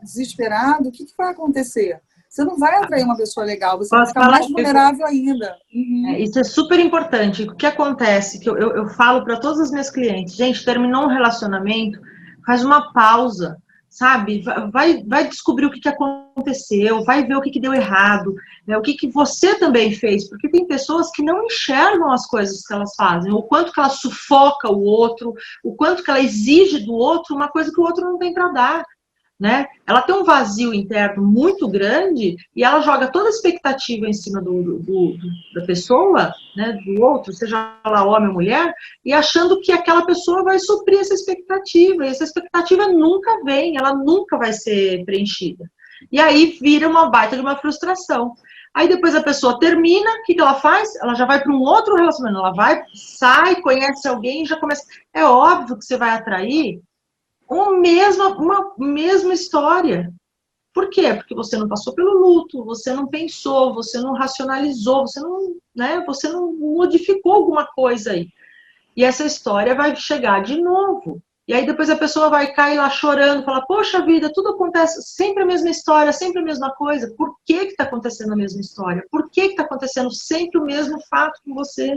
desesperada, o que vai acontecer? Você não vai atrair uma pessoa legal, você vai ficar mais vulnerável ainda. Uhum. Isso é super importante. O que acontece, que eu falo para todas as minhas clientes, gente, terminou um relacionamento, faz uma pausa, sabe? Vai descobrir o que aconteceu, vai ver o que deu errado, né? O que você também fez, porque tem pessoas que não enxergam as coisas que elas fazem, o quanto que ela sufoca o outro, o quanto que ela exige do outro uma coisa que o outro não tem para dar. Né? Ela tem um vazio interno muito grande e ela joga toda a expectativa em cima da pessoa, né, do outro, seja lá homem ou mulher, e achando que aquela pessoa vai suprir essa expectativa, e essa expectativa nunca vem, ela nunca vai ser preenchida. E aí vira uma baita de uma frustração. Aí depois a pessoa termina, o que ela faz? Ela já vai para um outro relacionamento, ela vai, sai, conhece alguém e já começa. É óbvio que você vai atrair uma mesma história. Por quê? Porque você não passou pelo luto, você não pensou, você não racionalizou, você não modificou alguma coisa aí. E essa história vai chegar de novo. E aí depois a pessoa vai cair lá chorando, falar, poxa vida, tudo acontece, sempre a mesma história, sempre a mesma coisa. Por que está acontecendo a mesma história? Por que está acontecendo sempre o mesmo fato com você?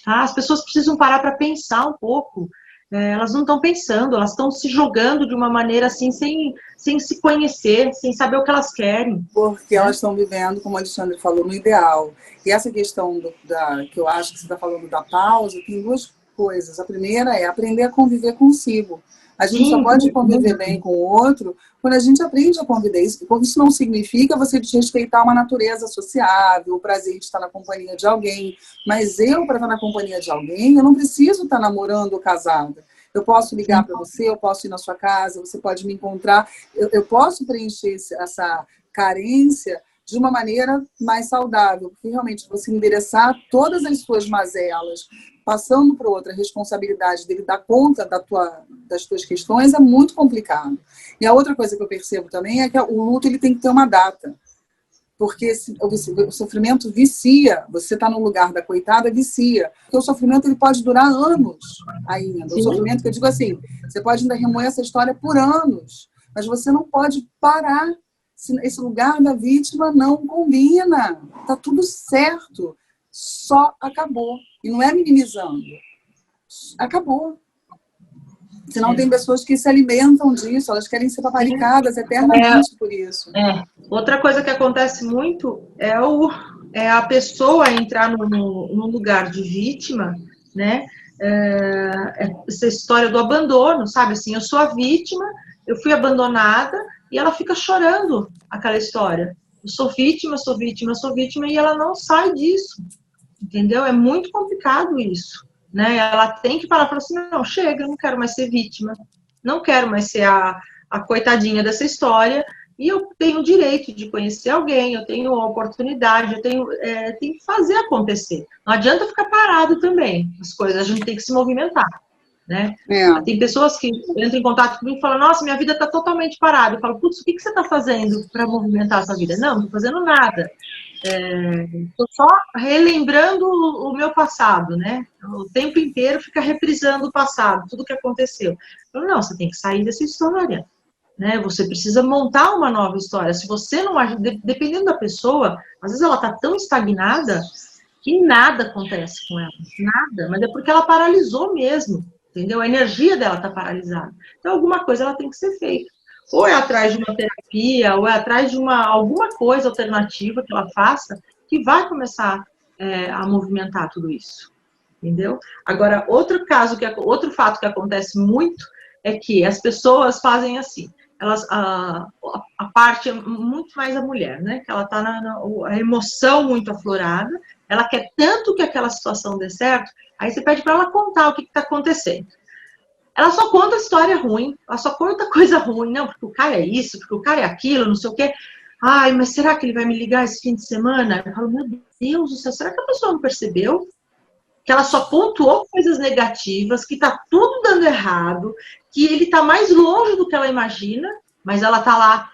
Tá? As pessoas precisam parar para pensar um pouco. Elas não estão pensando, elas estão se jogando de uma maneira assim, sem se conhecer, sem saber o que elas querem. Porque elas estão vivendo, como o Alexandre falou, no ideal. E essa questão que eu acho que você está falando da pausa, tem duas coisas. A primeira é aprender a conviver consigo. A gente só pode conviver bem com o outro quando a gente aprende a conviver. Isso não significa você desrespeitar uma natureza sociável, o prazer de estar na companhia de alguém. Mas para estar na companhia de alguém, eu não preciso estar namorando ou casada. Eu posso ligar para você, eu posso ir na sua casa, você pode me encontrar. Eu posso preencher essa carência de uma maneira mais saudável, porque realmente você endereçar todas as suas mazelas, passando para outra, a responsabilidade dele dar conta das tuas questões é muito complicado. E a outra coisa que eu percebo também é que o luto ele tem que ter uma data. Porque o sofrimento vicia. Você está no lugar da coitada, vicia. Porque o sofrimento ele pode durar anos ainda. Sim. O sofrimento, que eu digo assim, você pode ainda remoer essa história por anos, mas você não pode parar. Esse lugar da vítima não combina. Está tudo certo. Só acabou. E não é minimizando. Acabou. Senão tem pessoas que se alimentam disso, elas querem ser paparicadas eternamente por isso. Outra coisa que acontece muito é a pessoa entrar num lugar de vítima, né? Essa história do abandono, sabe? Assim, eu sou a vítima, eu fui abandonada, e ela fica chorando aquela história. Eu sou vítima, sou vítima, sou vítima, e ela não sai disso. Entendeu? É muito complicado isso. Né? Ela tem que parar e falar assim, não, chega, eu não quero mais ser vítima, não quero mais ser a coitadinha dessa história, e eu tenho o direito de conhecer alguém, eu tenho a oportunidade, eu tenho que fazer acontecer. Não adianta ficar parado também, as coisas, a gente tem que se movimentar. Né? Tem pessoas que entram em contato comigo e falam, nossa, minha vida está totalmente parada. Eu falo, putz, o que você está fazendo para movimentar a sua vida? Não estou fazendo nada. Estou só relembrando o meu passado, né? O tempo inteiro fica reprisando o passado, tudo que aconteceu. Eu falo, não, você tem que sair dessa história. Né? Você precisa montar uma nova história. Se você não agir, dependendo da pessoa, às vezes ela está tão estagnada que nada acontece com ela. Nada. Mas é porque ela paralisou mesmo. Entendeu? A energia dela está paralisada. Então, alguma coisa ela tem que ser feita. Ou é atrás de uma terapia, ou é atrás de alguma coisa alternativa que ela faça, que vai começar a movimentar tudo isso. Entendeu? Agora, outro fato que acontece muito é que as pessoas fazem assim. A parte é muito mais a mulher, né? Que ela está a emoção muito aflorada, ela quer tanto que aquela situação dê certo, aí você pede para ela contar o que está acontecendo. Ela só conta história ruim, ela só conta coisa ruim, não, porque o cara é isso, porque o cara é aquilo, não sei o quê. Ai, mas será que ele vai me ligar esse fim de semana? Eu falo, meu Deus do céu, será que a pessoa não percebeu? que ela só pontuou coisas negativas, que tá tudo dando errado, que ele tá mais longe do que ela imagina, mas ela tá lá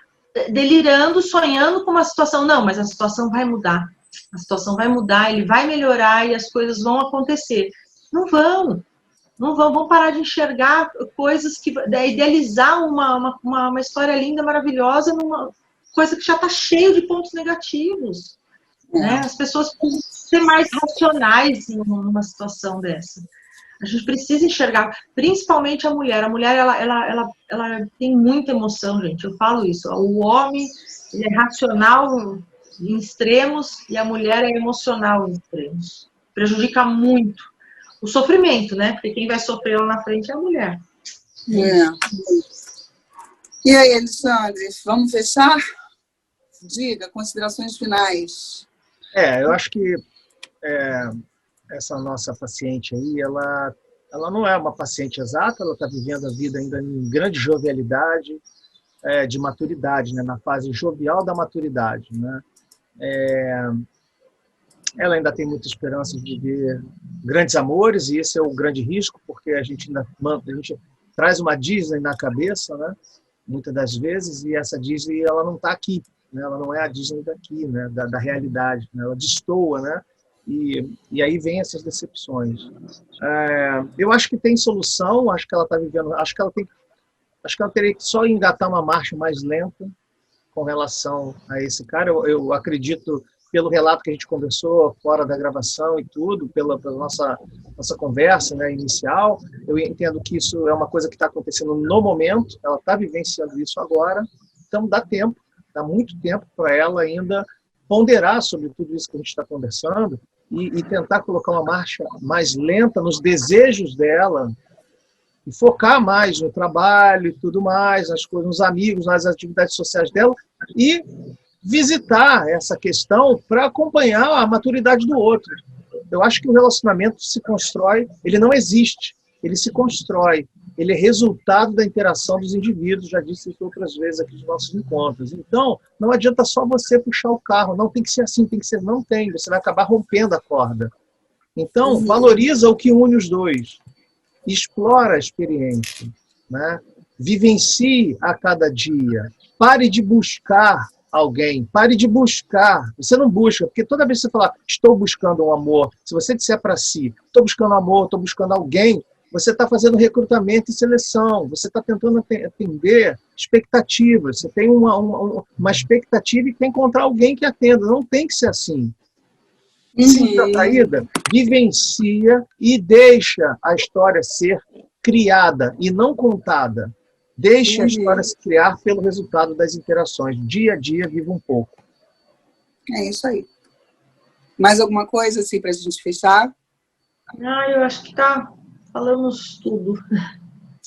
delirando, sonhando com uma situação. Não, mas a situação vai mudar. A situação vai mudar, ele vai melhorar e as coisas vão acontecer. Não vão. Não vão parar de enxergar coisas que... idealizar uma história linda, maravilhosa, numa coisa que já está cheia de pontos negativos. Né? As pessoas precisam ser mais racionais numa situação dessa. A gente precisa enxergar, principalmente a mulher. A mulher, ela tem muita emoção, gente. Eu falo isso. O homem, ele é racional em extremos e a mulher é emocional em extremos. Prejudica muito o sofrimento, né? Porque quem vai sofrer lá na frente é a mulher. E aí, Alexandre, vamos fechar? Diga, considerações finais. Eu acho que essa nossa paciente aí, ela não é uma paciente exata, ela está vivendo a vida ainda em grande jovialidade, de maturidade, né? Na fase jovial da maturidade, né? Ela ainda tem muita esperança de viver grandes amores, e esse é o grande risco, porque a gente traz uma Disney na cabeça, né? Muitas das vezes, e essa Disney ela não está aqui, né? Ela não é a Disney daqui, né? da realidade, né? Ela destoa, né? E aí vem essas decepções. Eu acho que tem solução, acho que ela está vivendo, acho que ela teria que só engatar uma marcha mais lenta com relação a esse cara. Eu acredito, pelo relato que a gente conversou fora da gravação e tudo, pela nossa conversa, né, inicial, eu entendo que isso é uma coisa que está acontecendo no momento, ela está vivenciando isso agora, então dá tempo, dá muito tempo para ela ainda ponderar sobre tudo isso que a gente está conversando e tentar colocar uma marcha mais lenta nos desejos dela e focar mais no trabalho e tudo mais, nas coisas, nos amigos, nas atividades sociais dela e visitar essa questão para acompanhar a maturidade do outro. Eu acho que o relacionamento se constrói, ele não existe, ele se constrói, ele é resultado da interação dos indivíduos, já disse isso outras vezes aqui nos nossos encontros. Então, não adianta só você puxar o carro, não tem que ser assim, tem que ser, não tem, você vai acabar rompendo a corda. Então, valoriza o que une os dois, explora a experiência, né? Vivencie a cada dia, pare de buscar alguém, pare de buscar, você não busca, porque toda vez que você falar, estou buscando um amor, se você disser para si, estou buscando amor, estou buscando alguém, você está fazendo recrutamento e seleção, você está tentando atender expectativas, você tem uma expectativa e quer encontrar alguém que atenda, não tem que ser assim. Se atraída, vivencia e deixa a história ser criada e não contada. Deixe a história se criar pelo resultado das interações. Dia a dia, viva um pouco. É isso aí. Mais alguma coisa assim para a gente fechar? Eu acho que falamos tudo.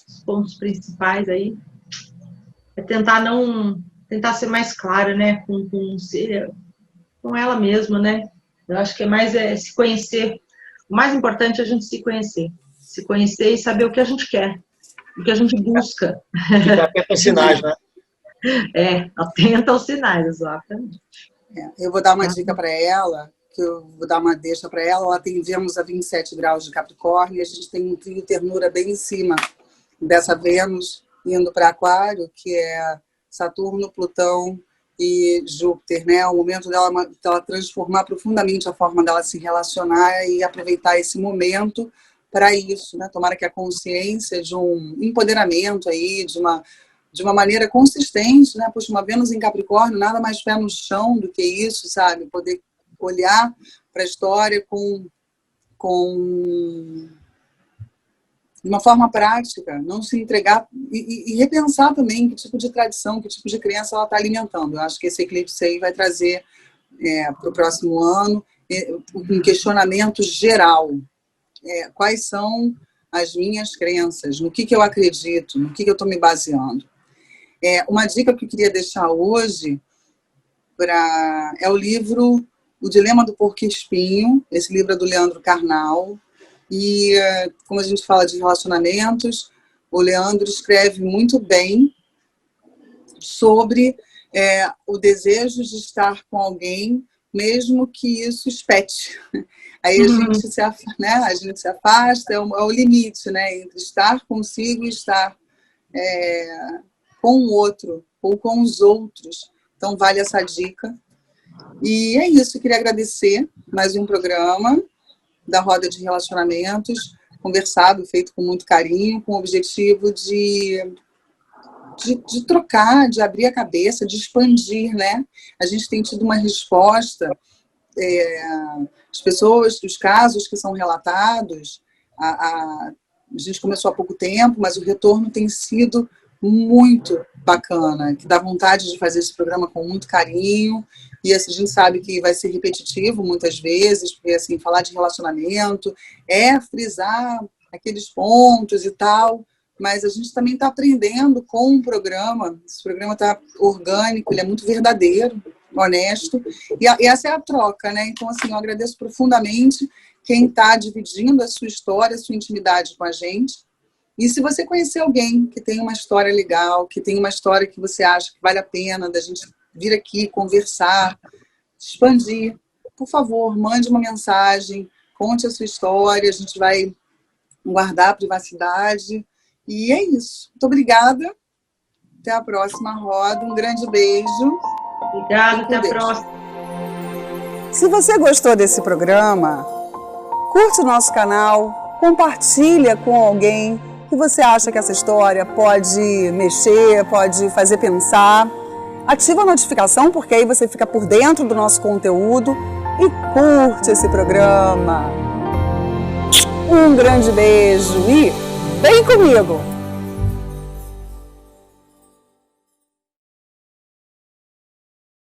Os pontos principais aí. É tentar ser mais clara, né? Com ela mesma, né? Eu acho que é mais se conhecer. O mais importante é a gente se conhecer. Se conhecer e saber o que a gente quer. O que a gente busca. Ficar atento aos sinais, né? Atento aos sinais, exatamente. Eu vou dar uma dica para ela, que eu vou dar uma deixa para ela. Ela tem Vênus a 27 graus de Capricórnio e a gente tem um trio ternura bem em cima dessa Vênus, indo para Aquário, que é Saturno, Plutão e Júpiter, né? O momento dela transformar profundamente a forma dela se relacionar e aproveitar esse momento para isso, né? Tomara que a consciência de um empoderamento aí, de uma maneira consistente, né? Puxa, uma Vênus em Capricórnio, nada mais pé no chão do que isso, sabe? Poder olhar para a história de uma forma prática, não se entregar e repensar também que tipo de tradição, que tipo de crença ela está alimentando. Eu acho que esse eclipse aí vai trazer para o próximo ano um questionamento geral. Quais são as minhas crenças, no que eu acredito, no que eu estou me baseando. Uma dica que eu queria deixar hoje é o livro O Dilema do Porco-Espinho. Esse livro é do Leandro Carnal. E, como a gente fala de relacionamentos, o Leandro escreve muito bem sobre o desejo de estar com alguém, mesmo que isso espete. Aí a gente se afasta, é o limite, né, entre estar consigo e estar com o outro, ou com os outros. Então, vale essa dica. E é isso, eu queria agradecer mais um programa da Roda de Relacionamentos, conversado, feito com muito carinho, com o objetivo de trocar, de abrir a cabeça, de expandir, né? A gente tem tido uma resposta, as pessoas, os casos que são relatados, a gente começou há pouco tempo, mas o retorno tem sido muito bacana, que dá vontade de fazer esse programa com muito carinho, e assim, a gente sabe que vai ser repetitivo muitas vezes, porque assim, falar de relacionamento frisar aqueles pontos e tal, mas a gente também está aprendendo com o programa. Esse programa está orgânico, ele é muito verdadeiro, honesto, e essa é a troca, né? Então, assim, eu agradeço profundamente quem está dividindo a sua história, a sua intimidade com a gente. E se você conhecer alguém que tem uma história legal, que tem uma história que você acha que vale a pena da gente vir aqui, conversar, expandir, por favor, mande uma mensagem, conte a sua história, a gente vai guardar a privacidade. E é isso. Muito obrigada. Até a próxima roda. Um grande beijo. Obrigada, até a próxima. Se você gostou desse programa, curte o nosso canal, compartilha com alguém que você acha que essa história pode mexer, pode fazer pensar. Ativa a notificação, porque aí você fica por dentro do nosso conteúdo e curte esse programa. Um grande beijo e vem comigo!